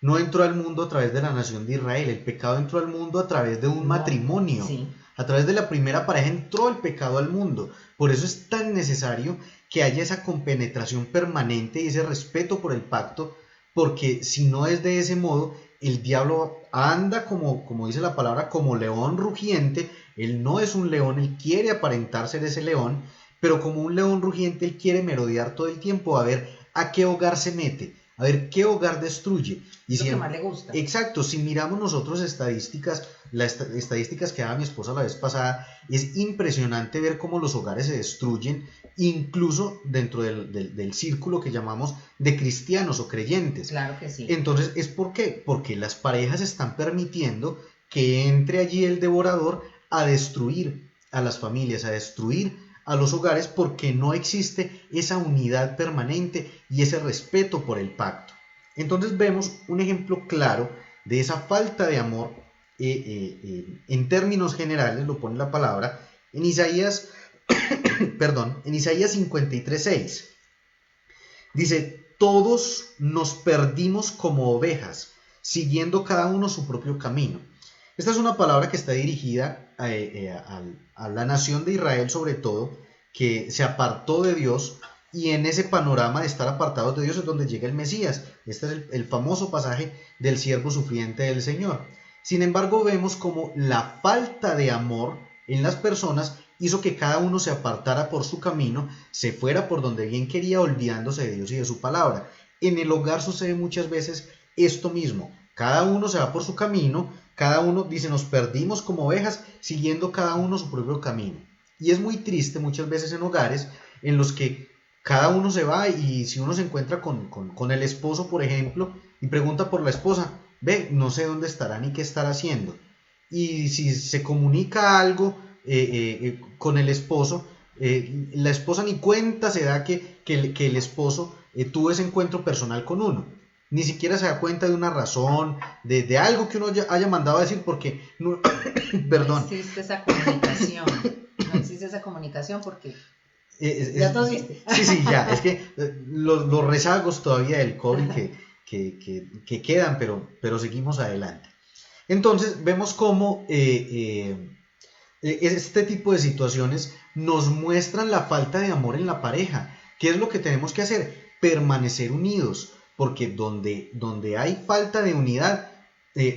no entró al mundo a través de la nación de Israel, el pecado entró al mundo a través de un matrimonio. Sí. A través de la primera pareja entró el pecado al mundo. Por eso es tan necesario que haya esa compenetración permanente y ese respeto por el pacto, porque si no es de ese modo, el diablo anda como dice la palabra, como león rugiente. Él no es un león, él quiere aparentar ser ese león, pero como un león rugiente, él quiere merodear todo el tiempo a ver a qué hogar se mete, a ver qué hogar destruye. Y lo que más le gusta. Exacto, si miramos nosotros estadísticas, las estadísticas que daba mi esposa la vez pasada, es impresionante ver cómo los hogares se destruyen, incluso dentro del círculo que llamamos de cristianos o creyentes. Claro que sí. Entonces, ¿es por qué? Porque las parejas están permitiendo que entre allí el devorador a destruir a las familias, a destruir a los hogares, porque no existe esa unidad permanente y ese respeto por el pacto. Entonces vemos un ejemplo claro de esa falta de amor en términos generales, lo pone la palabra, en Isaías, en Isaías 53:6. Dice, todos nos perdimos como ovejas, siguiendo cada uno su propio camino. Esta es una palabra que está dirigida a la nación de Israel, sobre todo, que se apartó de Dios, y en ese panorama de estar apartados de Dios es donde llega el Mesías. Este es el famoso pasaje del siervo sufriente del Señor. Sin embargo, vemos como la falta de amor en las personas hizo que cada uno se apartara por su camino, se fuera por donde bien quería, olvidándose de Dios y de su palabra. En el hogar sucede muchas veces esto mismo. Cada uno se va por su camino, cada uno dice, nos perdimos como ovejas, siguiendo cada uno su propio camino. Y es muy triste muchas veces en hogares en los que cada uno se va, y si uno se encuentra con el esposo, por ejemplo, y pregunta por la esposa, ve, no sé dónde estará ni qué estará haciendo. Y si se comunica algo con el esposo, la esposa ni cuenta se da que el esposo tuvo ese encuentro personal con uno. Ni siquiera se da cuenta de una razón, de algo que uno haya mandado a decir, porque no, perdón. No existe esa comunicación. No existe esa comunicación porque ya todos viste. Sí, ya. Es que los rezagos todavía del COVID que quedan, pero seguimos adelante. Entonces vemos cómo este tipo de situaciones nos muestran la falta de amor en la pareja. ¿Qué es lo que tenemos que hacer? Permanecer unidos, porque donde hay falta de unidad,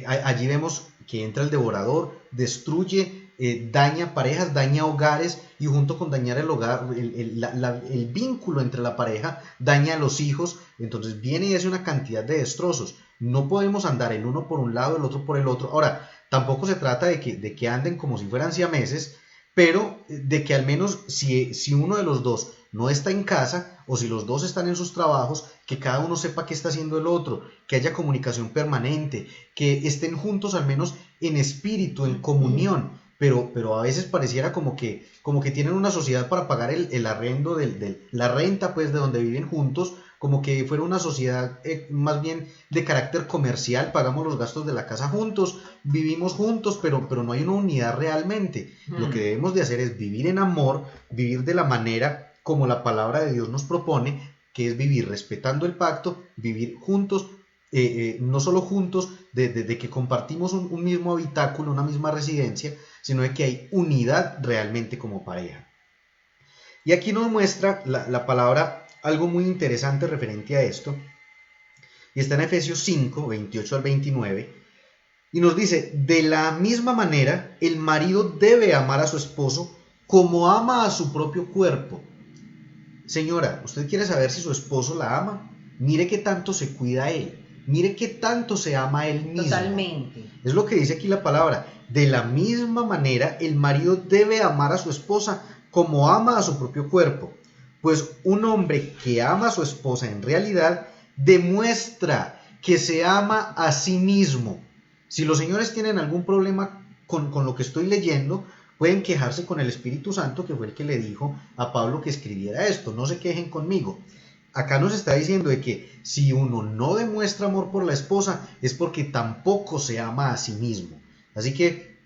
allí vemos que entra el devorador, destruye, daña parejas, daña hogares, y junto con dañar el hogar, el vínculo entre la pareja, daña a los hijos. Entonces viene y hace una cantidad de destrozos. No podemos andar el uno por un lado, el otro por el otro. Ahora, tampoco se trata de que anden como si fueran siameses, pero de que al menos si uno de los dos no está en casa, o si los dos están en sus trabajos, que cada uno sepa qué está haciendo el otro, que haya comunicación permanente, que estén juntos al menos en espíritu, en comunión. Pero a veces pareciera como que tienen una sociedad para pagar el arrendo la renta, pues, de donde viven juntos, como que fuera una sociedad más bien de carácter comercial. Pagamos los gastos de la casa juntos, vivimos juntos, pero no hay una unidad realmente. Lo que debemos de hacer es vivir en amor, vivir de la manera como la palabra de Dios nos propone, que es vivir respetando el pacto, vivir juntos, no solo juntos de que compartimos un mismo habitáculo, una misma residencia, sino de que hay unidad realmente como pareja. Y aquí nos muestra la palabra algo muy interesante referente a esto, y está en Efesios 5, 28 al 29, y nos dice: de la misma manera, el marido debe amar a su esposo como ama a su propio cuerpo. Señora, ¿usted quiere saber si su esposo la ama? Mire qué tanto se cuida a él, mire qué tanto se ama a él mismo. Totalmente. Es lo que dice aquí la palabra. De la misma manera, el marido debe amar a su esposa como ama a su propio cuerpo. Pues un hombre que ama a su esposa en realidad demuestra que se ama a sí mismo. Si los señores tienen algún problema con lo que estoy leyendo, pueden quejarse con el Espíritu Santo, que fue el que le dijo a Pablo que escribiera esto. No se quejen conmigo. Acá nos está diciendo de que si uno no demuestra amor por la esposa es porque tampoco se ama a sí mismo. Así que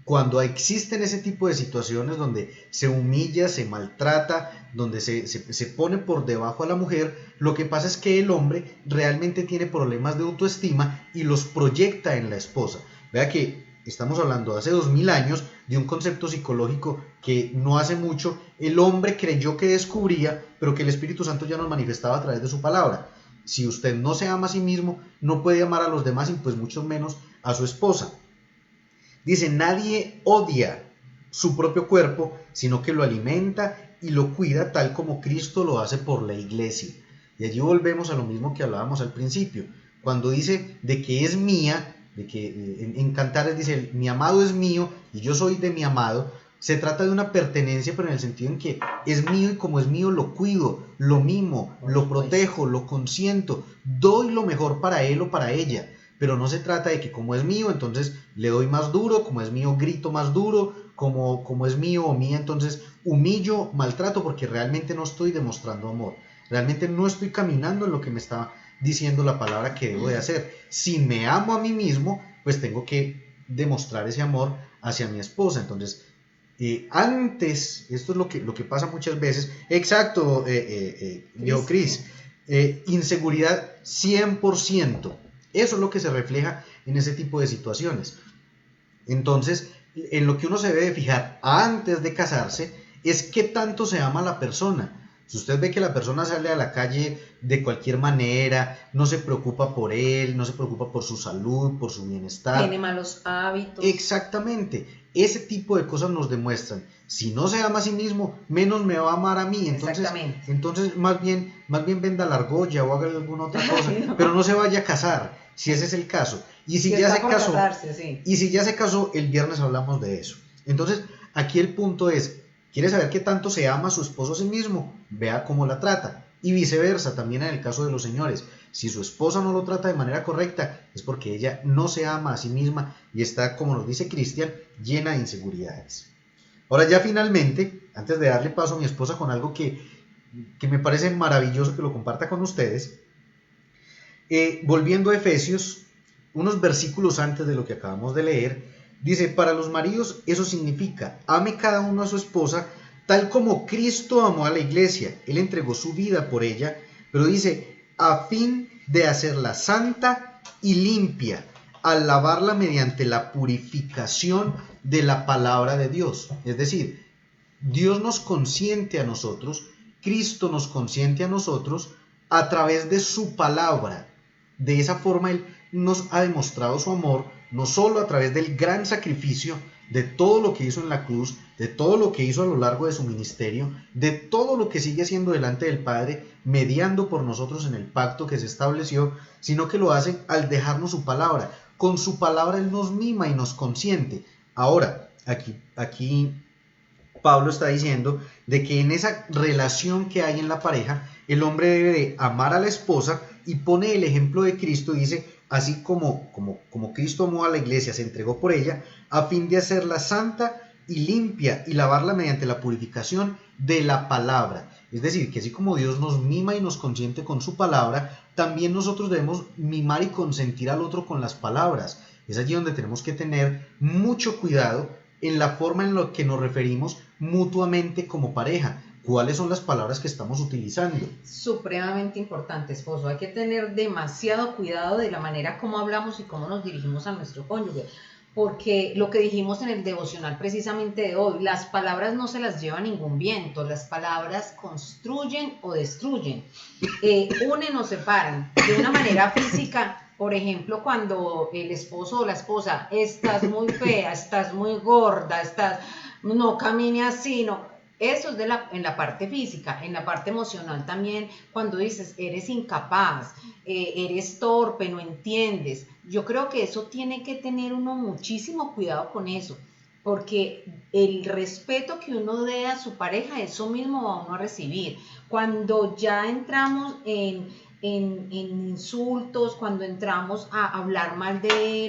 cuando existen ese tipo de situaciones donde se humilla, se maltrata, donde se pone por debajo a la mujer, lo que pasa es que el hombre realmente tiene problemas de autoestima y los proyecta en la esposa. Vea que estamos hablando de hace 2000 años de un concepto psicológico que no hace mucho el hombre creyó que descubría, pero que el Espíritu Santo ya nos manifestaba a través de su palabra. Si usted no se ama a sí mismo, no puede amar a los demás y pues mucho menos a su esposa. Dice: nadie odia su propio cuerpo, sino que lo alimenta y lo cuida, tal como Cristo lo hace por la iglesia. Y allí volvemos a lo mismo que hablábamos al principio. Cuando dice de que es mía, de que en Cantares dice: mi amado es mío y yo soy de mi amado, se trata de una pertenencia, pero en el sentido en que es mío y como es mío lo cuido, lo mimo, lo protejo, lo consiento, doy lo mejor para él o para ella. Pero no se trata de que como es mío, entonces le doy más duro, como es mío, grito más duro, como es mío o mía, entonces humillo, maltrato, porque realmente no estoy demostrando amor. Realmente no estoy caminando en lo que me está diciendo la palabra que debo de hacer. Si me amo a mí mismo, pues tengo que demostrar ese amor hacia mi esposa. Entonces, antes, esto es lo que pasa muchas veces. Exacto, viejo Cris. Inseguridad 100%. Eso es lo que se refleja en ese tipo de situaciones. Entonces, en lo que uno se debe de fijar antes de casarse es qué tanto se ama a la persona. Si usted ve que la persona sale a la calle de cualquier manera, no se preocupa por él, no se preocupa por su salud, por su bienestar. Tiene malos hábitos. Exactamente. Ese tipo de cosas nos demuestran. Si no se ama a sí mismo, menos me va a amar a mí. Entonces más bien venda la argolla o haga alguna otra cosa, no. Pero no se vaya a casar, si ese es el caso. Y si ya se casó, sí. Y si ya se casó, el viernes hablamos de eso. Entonces, aquí el punto es: ¿quiere saber qué tanto se ama a su esposo a sí mismo? Vea cómo la trata. Y viceversa, también en el caso de los señores. Si su esposa no lo trata de manera correcta, es porque ella no se ama a sí misma y está, como nos dice Cristian, llena de inseguridades. Ahora ya finalmente, antes de darle paso a mi esposa con algo que me parece maravilloso que lo comparta con ustedes, volviendo a Efesios, unos versículos antes de lo que acabamos de leer, dice: para los maridos eso significa: ame cada uno a su esposa tal como Cristo amó a la iglesia. Él entregó su vida por ella, pero dice: a fin de hacerla santa y limpia, al lavarla mediante la purificación de la palabra de Dios. Es decir, Dios nos consiente a nosotros, Cristo nos consiente a nosotros a través de su palabra. De esa forma Él nos ha demostrado su amor, no solo a través del gran sacrificio, de todo lo que hizo en la cruz, de todo lo que hizo a lo largo de su ministerio, de todo lo que sigue haciendo delante del Padre, mediando por nosotros en el pacto que se estableció, sino que lo hace al dejarnos su palabra. Con su palabra Él nos mima y nos consiente. Ahora, aquí Pablo está diciendo de que en esa relación que hay en la pareja, el hombre debe de amar a la esposa, y pone el ejemplo de Cristo. Dice: así como Cristo amó a la iglesia, se entregó por ella, a fin de hacerla santa y limpia y lavarla mediante la purificación de la palabra. Es decir, que así como Dios nos mima y nos consiente con su palabra, también nosotros debemos mimar y consentir al otro con las palabras. Es allí donde tenemos que tener mucho cuidado en la forma en la que nos referimos mutuamente como pareja. ¿Cuáles son las palabras que estamos utilizando? Supremamente importante, esposo. Hay que tener demasiado cuidado de la manera como hablamos y cómo nos dirigimos a nuestro cónyuge. porque lo que dijimos en el devocional precisamente de hoy, las palabras no se las lleva ningún viento, las palabras construyen o destruyen, unen o separan. De una manera física, por ejemplo, cuando el esposo o la esposa, estás muy fea, estás muy gorda, no camine así, no. Eso es en la parte física. En la parte emocional también, cuando dices eres incapaz, eres torpe, no entiendes. Yo creo que eso tiene que tener uno muchísimo cuidado con eso, porque el respeto que uno dé a su pareja, eso mismo va uno a recibir. Cuando ya entramos en insultos, cuando entramos a hablar mal de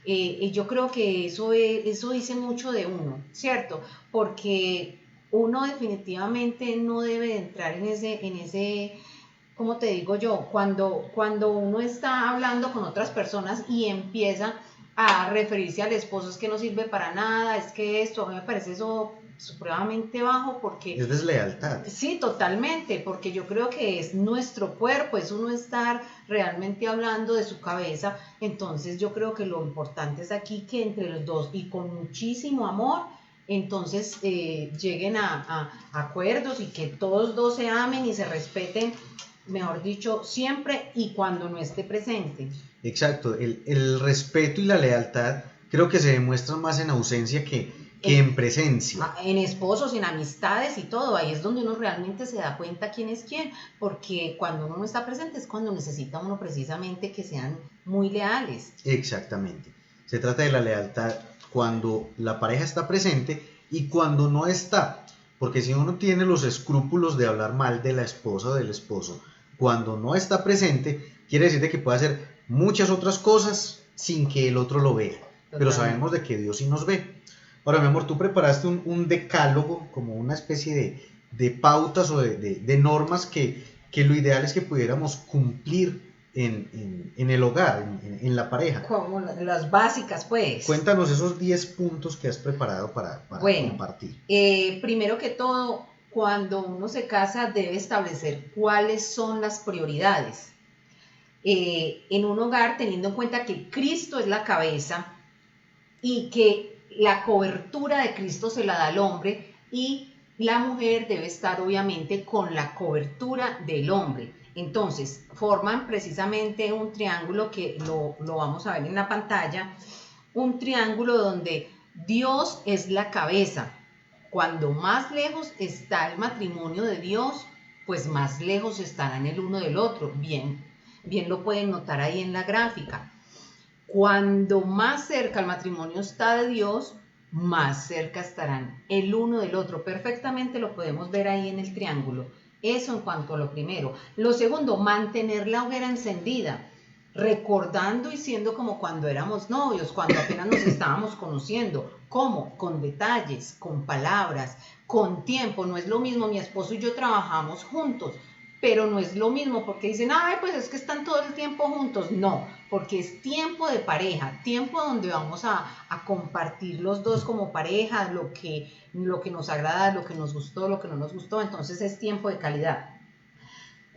él, yo creo que eso dice mucho de uno, ¿cierto? Porque uno definitivamente no debe entrar en ese, ¿cómo te digo yo? Cuando uno está hablando con otras personas y empieza a referirse al esposo, es que no sirve para nada, es que esto, a mí me parece eso supremamente bajo porque... Es deslealtad. Sí, totalmente, porque yo creo que es nuestro cuerpo, es uno estar realmente hablando de su cabeza, entonces yo creo que lo importante es aquí que entre los dos y con muchísimo amor, entonces lleguen a acuerdos y que todos dos se amen y se respeten, mejor dicho, siempre y cuando no esté presente. Exacto, el respeto y la lealtad creo que se demuestran más en ausencia que en presencia. En esposos, en amistades y todo, ahí es donde uno realmente se da cuenta quién es quién, porque cuando uno no está presente es cuando necesita uno precisamente que sean muy leales. Exactamente, se trata de la lealtad cuando la pareja está presente y cuando no está, porque si uno tiene los escrúpulos de hablar mal de la esposa o del esposo, cuando no está presente, quiere decir que puede hacer muchas otras cosas sin que el otro lo vea, pero sabemos de que Dios sí nos ve. Ahora, mi amor, tú preparaste un decálogo, como una especie de pautas o de normas que lo ideal es que pudiéramos cumplir en el hogar, en la pareja. Como las básicas, pues. Cuéntanos esos 10 puntos que has preparado para compartir. Primero que todo, cuando uno se casa debe establecer cuáles son las prioridades. En un hogar, teniendo en cuenta que Cristo es la cabeza y que la cobertura de Cristo se la da al hombre y la mujer debe estar obviamente con la cobertura del hombre. Entonces, forman precisamente un triángulo que lo vamos a ver en la pantalla, un triángulo donde Dios es la cabeza. Cuando más lejos está el matrimonio de Dios, pues más lejos estarán el uno del otro. Bien lo pueden notar ahí en la gráfica. Cuando más cerca el matrimonio está de Dios, más cerca estarán el uno del otro. Perfectamente lo podemos ver ahí en el triángulo. Eso en cuanto a lo primero. Lo segundo, mantener la hoguera encendida, recordando y siendo como cuando éramos novios, cuando apenas nos estábamos conociendo. ¿Cómo? Con detalles, con palabras, con tiempo. No es lo mismo, mi esposo y yo trabajamos juntos, pero no es lo mismo porque dicen, ay, pues es que están todo el tiempo juntos. No, porque es tiempo de pareja, tiempo donde vamos a compartir los dos como pareja, lo que nos agrada, lo que nos gustó, lo que no nos gustó, entonces es tiempo de calidad.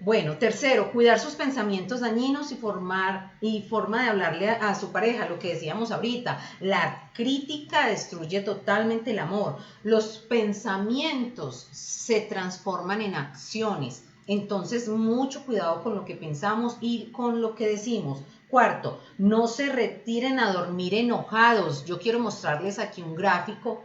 Bueno, tercero, cuidar sus pensamientos dañinos y forma de hablarle a su pareja, lo que decíamos ahorita, la crítica destruye totalmente el amor, los pensamientos se transforman en acciones. Entonces, mucho cuidado con lo que pensamos y con lo que decimos. Cuarto, no se retiren a dormir enojados. Yo quiero mostrarles aquí un gráfico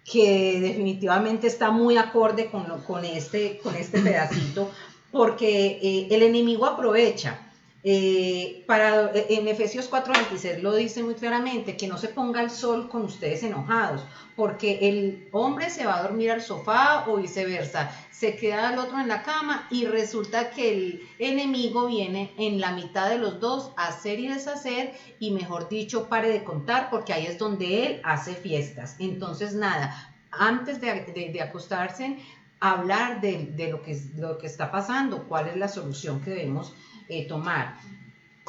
que definitivamente está muy acorde con este pedacito, porque el enemigo aprovecha. En Efesios 4:26 lo dice muy claramente, que no se ponga el sol con ustedes enojados, porque el hombre se va a dormir al sofá o viceversa, se queda el otro en la cama y resulta que el enemigo viene en la mitad de los dos a hacer y deshacer y mejor dicho pare de contar, porque ahí es donde él hace fiestas. Entonces nada, antes de acostarse, hablar de lo que está pasando, cuál es la solución que debemos tomar.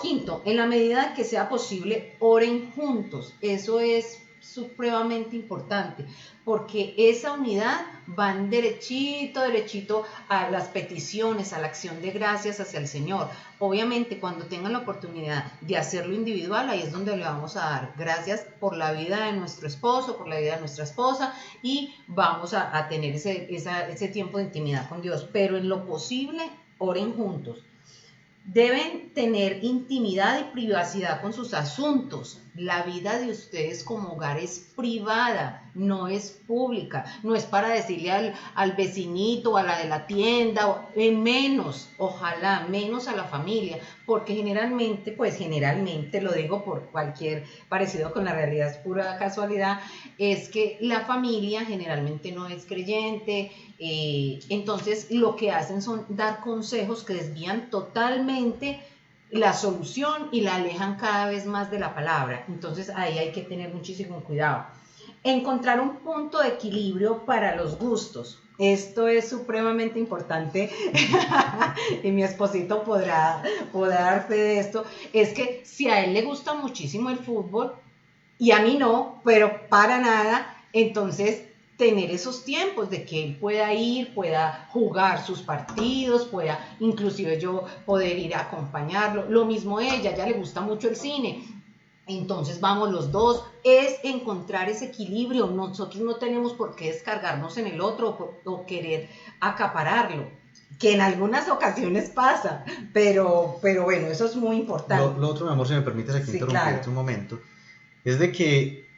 Quinto, en la medida que sea posible, oren juntos. Eso es supremamente importante, porque esa unidad van derechito a las peticiones, a la acción de gracias hacia el Señor. Obviamente, cuando tengan la oportunidad de hacerlo individual, ahí es donde le vamos a dar gracias por la vida de nuestro esposo, por la vida de nuestra esposa, y vamos a tener ese tiempo de intimidad con Dios. Pero en lo posible, oren juntos. Deben tener intimidad y privacidad con sus asuntos. La vida de ustedes como hogar es privada, no es pública. No es para decirle al vecinito, a la de la tienda, ojalá menos a la familia, porque generalmente, lo digo por cualquier parecido con la realidad, es pura casualidad, es que la familia generalmente no es creyente. Entonces lo que hacen son dar consejos que desvían totalmente la solución y la alejan cada vez más de la palabra. Entonces ahí hay que tener muchísimo cuidado. Encontrar un punto de equilibrio para los gustos. Esto es supremamente importante y mi esposito podrá dar fe de esto. Es que si a él le gusta muchísimo el fútbol y a mí no, pero para nada, entonces tener esos tiempos de que él pueda ir, pueda jugar sus partidos, pueda inclusive yo poder ir a acompañarlo. Lo mismo ella le gusta mucho el cine. Entonces vamos los dos, es encontrar ese equilibrio. Nosotros no tenemos por qué descargarnos en el otro o querer acapararlo, que en algunas ocasiones pasa, pero bueno, eso es muy importante. Lo otro, mi amor, si me permites aquí interrumpirte un momento, es de que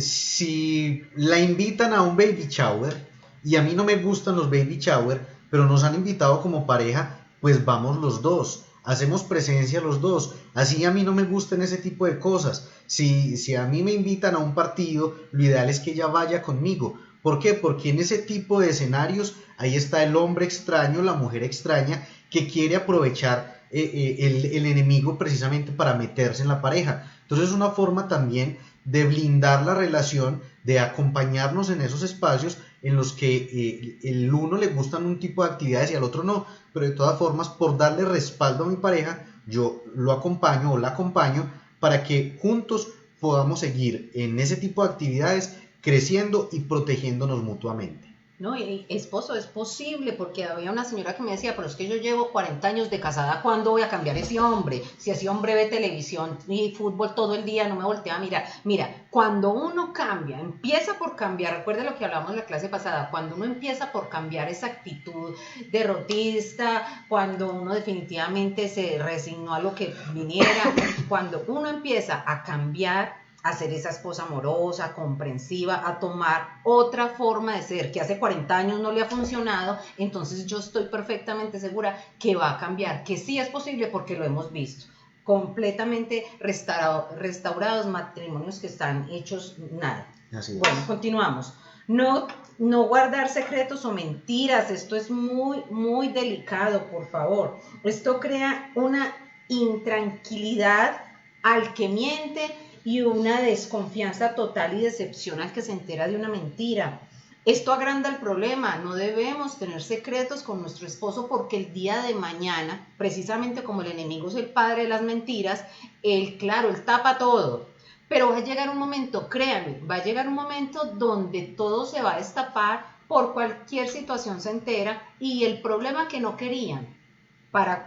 si la invitan a un baby shower y a mí no me gustan los baby shower, pero nos han invitado como pareja, pues vamos los dos, hacemos presencia los dos. Así a mí no me gustan ese tipo de cosas. Si a mí me invitan a un partido, lo ideal es que ella vaya conmigo. ¿Por qué? Porque en ese tipo de escenarios ahí está el hombre extraño, la mujer extraña, que quiere aprovechar el enemigo precisamente para meterse en la pareja. Entonces es una forma también de blindar la relación, de acompañarnos en esos espacios en los que el uno le gustan un tipo de actividades y al otro no, pero de todas formas, por darle respaldo a mi pareja, yo lo acompaño o la acompaño para que juntos podamos seguir en ese tipo de actividades creciendo y protegiéndonos mutuamente. No, y esposo, es posible, porque había una señora que me decía, pero es que yo llevo 40 años de casada, ¿cuándo voy a cambiar ese hombre? Si ese hombre ve televisión y fútbol todo el día, no me voltea a mirar. Mira, cuando uno cambia, empieza por cambiar, recuerda lo que hablamos en la clase pasada, cuando uno empieza por cambiar esa actitud derrotista, cuando uno definitivamente se resignó a lo que viniera, cuando uno empieza a cambiar, a ser esa esposa amorosa, comprensiva, a tomar otra forma de ser que hace 40 años no le ha funcionado, entonces yo estoy perfectamente segura que va a cambiar, que sí es posible porque lo hemos visto. Completamente restaurados matrimonios que están hechos nada. Bueno, continuamos. No guardar secretos o mentiras, esto es muy, muy delicado, por favor. Esto crea una intranquilidad al que miente y una desconfianza total y decepción al que se entera de una mentira. Esto agranda el problema. No debemos tener secretos con nuestro esposo porque el día de mañana, precisamente como el enemigo es el padre de las mentiras, él tapa todo. Pero va a llegar un momento, créanme, va a llegar un momento donde todo se va a destapar, por cualquier situación se entera, y el problema que no querían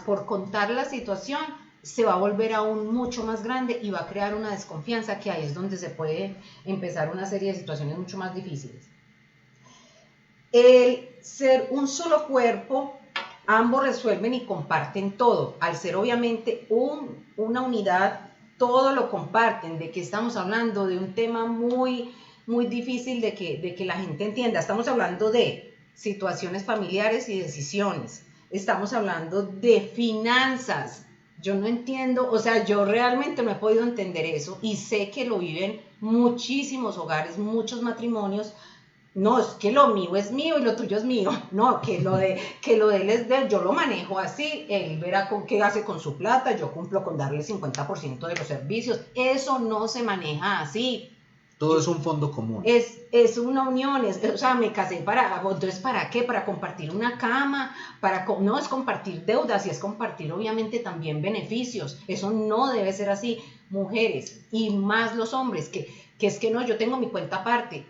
por contar la situación se va a volver aún mucho más grande y va a crear una desconfianza, que ahí es donde se puede empezar una serie de situaciones mucho más difíciles. El ser un solo cuerpo, ambos resuelven y comparten todo. Al ser obviamente una unidad, todo lo comparten. ¿De qué estamos hablando? De un tema muy, muy difícil de que la gente entienda. Estamos hablando de situaciones familiares y decisiones. Estamos hablando de finanzas. Yo no entiendo, o sea, yo realmente no he podido entender eso y sé que lo viven muchísimos hogares, muchos matrimonios. No, es que lo mío es mío y lo tuyo es mío. No, que lo de él es de él, yo lo manejo así, él verá qué hace con su plata, yo cumplo con darle el 50% de los servicios. Eso no se maneja así. Todo es un fondo común. Es una unión, o sea, me casé entonces, ¿para qué? Para compartir una cama, no es compartir deudas y es compartir obviamente también beneficios. Eso no debe ser así. Mujeres y más los hombres que que es que no, yo tengo mi cuenta aparte.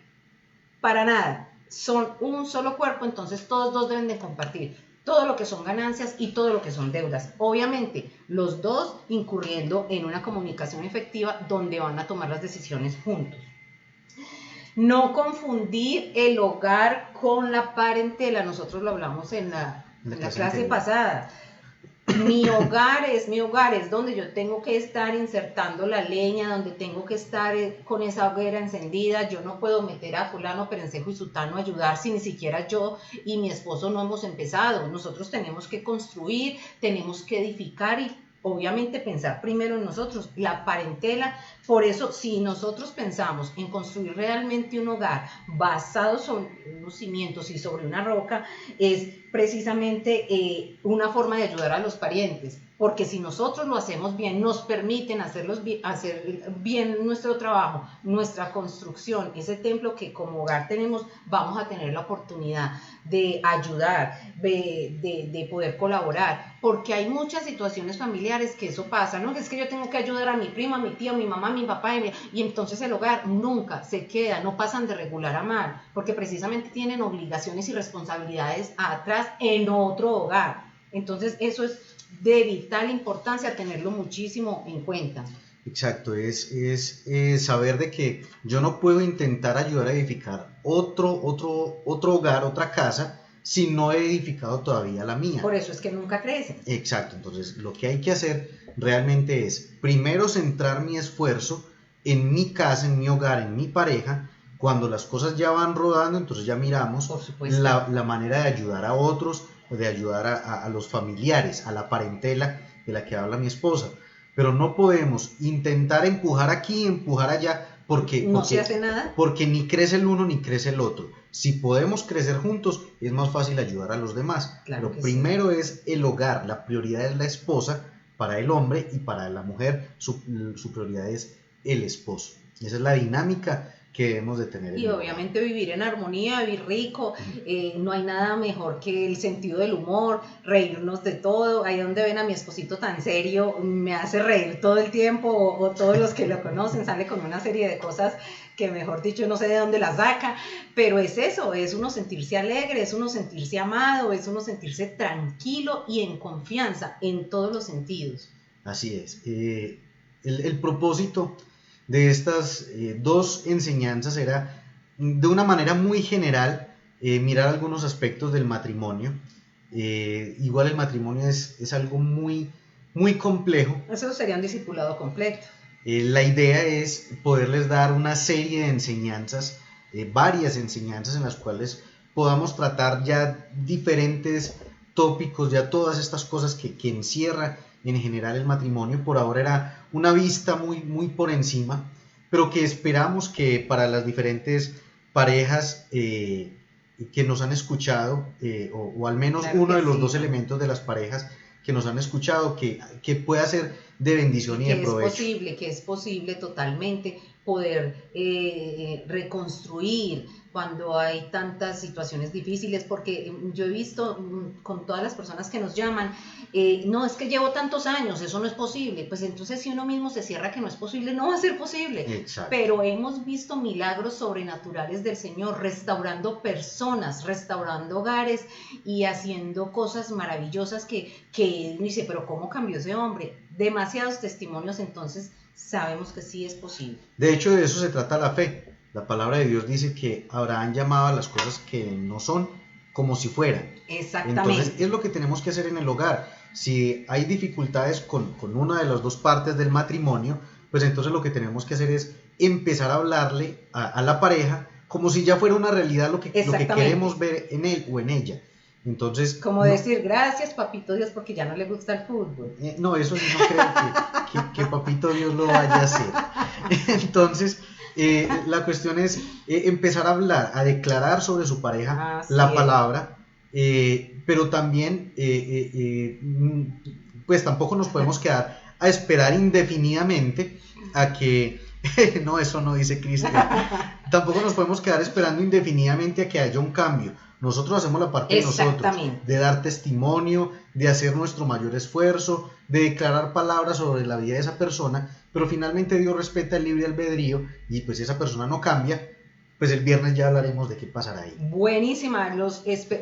Para nada, son un solo cuerpo, entonces todos dos deben de compartir todo lo que son ganancias y todo lo que son deudas. Obviamente, los dos incurriendo en una comunicación efectiva donde van a tomar las decisiones juntos. No confundir el hogar con la parentela, nosotros lo hablamos en la clase pasada. Mi hogar es donde yo tengo que estar insertando la leña, donde tengo que estar con esa hoguera encendida. Yo no puedo meter a fulano, perencejo y sutano a ayudar si ni siquiera yo y mi esposo no hemos empezado. Nosotros tenemos que construir, tenemos que edificar y obviamente pensar primero en nosotros, la parentela. Por eso, si nosotros pensamos en construir realmente un hogar basado sobre unos cimientos y sobre una roca, es precisamente una forma de ayudar a los parientes, porque si nosotros lo hacemos bien, nos permiten hacer bien nuestro trabajo, nuestra construcción, ese templo que como hogar tenemos, vamos a tener la oportunidad de ayudar, de poder colaborar, porque hay muchas situaciones familiares que eso pasa, ¿no? Es que yo tengo que ayudar a mi prima, a mi tío, a mi mamá, a mi papá, y entonces el hogar nunca se queda, no pasan de regular a mal, porque precisamente tienen obligaciones y responsabilidades atrás en otro hogar. Entonces eso es de vital importancia tenerlo muchísimo en cuenta. Exacto, es saber de que yo no puedo intentar ayudar a edificar otro hogar, otra casa, si no he edificado todavía la mía. Por eso es que nunca crecen. Exacto, entonces lo que hay que hacer realmente es primero centrar mi esfuerzo en mi casa, en mi hogar, en mi pareja. Cuando las cosas ya van rodando, entonces ya miramos la manera de ayudar a otros, de ayudar a los familiares, a la parentela de la que habla mi esposa. Pero no podemos intentar empujar aquí, empujar allá, porque no se hace nada. Porque ni crece el uno ni crece el otro. Si podemos crecer juntos, es más fácil ayudar a los demás. Claro. Lo primero es el hogar, la prioridad es la esposa para el hombre, y para la mujer su prioridad es el esposo. Esa es la dinámica que debemos de tener. Y obviamente vivir en armonía, vivir rico, no hay nada mejor que el sentido del humor, reírnos de todo. Ahí donde ven a mi esposito tan serio, me hace reír todo el tiempo, o todos los que lo conocen, sale con una serie de cosas que mejor dicho no sé de dónde las saca, pero es eso, es uno sentirse alegre, es uno sentirse amado, es uno sentirse tranquilo y en confianza en todos los sentidos. Así es. El propósito de estas dos enseñanzas era, de una manera muy general, mirar algunos aspectos del matrimonio. Igual el matrimonio es algo muy, muy complejo. Eso sería un discipulado completo. La idea es poderles dar una serie de enseñanzas, varias enseñanzas en las cuales podamos tratar ya diferentes tópicos, ya todas estas cosas que encierra en general el matrimonio. Por ahora era una vista muy, muy por encima, pero que esperamos que para las diferentes parejas que nos han escuchado, o al menos claro, uno de los dos elementos de las parejas que nos han escuchado, que pueda ser de bendición y de provecho. Que es posible totalmente poder reconstruir cuando hay tantas situaciones difíciles, porque yo he visto con todas las personas que nos llaman, no, es que llevo tantos años, eso no es posible. Pues entonces si uno mismo se cierra que no es posible, no va a ser posible. Exacto. Pero hemos visto milagros sobrenaturales del Señor, restaurando personas, restaurando hogares y haciendo cosas maravillosas que dice, pero ¿cómo cambió ese hombre? Demasiados testimonios, entonces sabemos que sí es posible. De hecho, de eso se trata la fe. La palabra de Dios dice que Abraham llamaba a las cosas que no son como si fueran. Exactamente. Entonces es lo que tenemos que hacer en el hogar. Si hay dificultades con una de las dos partes del matrimonio, pues entonces lo que tenemos que hacer es empezar a hablarle a la pareja como si ya fuera una realidad lo que queremos ver en él o en ella. Entonces, como decir, gracias papito Dios porque ya no le gusta el fútbol. No, eso sí no creo que papito Dios lo vaya a hacer. Entonces, la cuestión es empezar a hablar, a declarar sobre su pareja la palabra, pero también pues tampoco nos podemos quedar a esperar indefinidamente a que no, eso no dice Cristo. Tampoco nos podemos quedar esperando indefinidamente a que haya un cambio. Nosotros hacemos la parte de nosotros, de dar testimonio, de hacer nuestro mayor esfuerzo, de declarar palabras sobre la vida de esa persona, pero finalmente Dios respeta el libre albedrío y pues si esa persona no cambia, pues el viernes ya hablaremos de qué pasará ahí. Buenísima,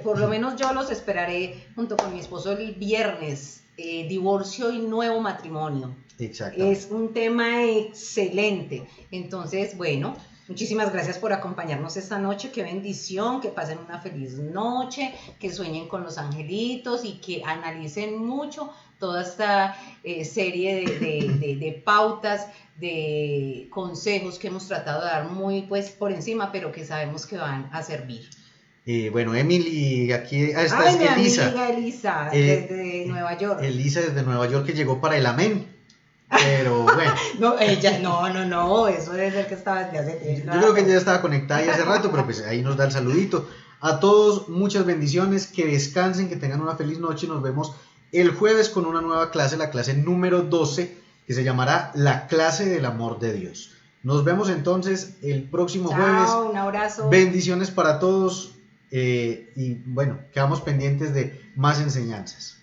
por lo menos yo los esperaré junto con mi esposo el viernes, divorcio y nuevo matrimonio. Exactamente. Es un tema excelente. Entonces, bueno, muchísimas gracias por acompañarnos esta noche. Qué bendición, que pasen una feliz noche, que sueñen con los angelitos y que analicen mucho toda esta serie de pautas, de consejos que hemos tratado de dar muy pues por encima, pero que sabemos que van a servir. Bueno, Emily, aquí esta Ay, es mi Elisa. amiga Elisa, desde Nueva York. Elisa desde Nueva York que llegó para el amén. Pero bueno. No, ella, no, eso debe ser que estaba desde hace tiempo. Yo creo que ella ya estaba conectada ya hace rato, pero pues ahí nos da el saludito. A todos, muchas bendiciones, que descansen, que tengan una feliz noche y nos vemos el jueves con una nueva clase, la clase número 12, que se llamará La clase del amor de Dios. Nos vemos entonces el próximo jueves. Un abrazo. Bendiciones para todos y bueno, quedamos pendientes de más enseñanzas.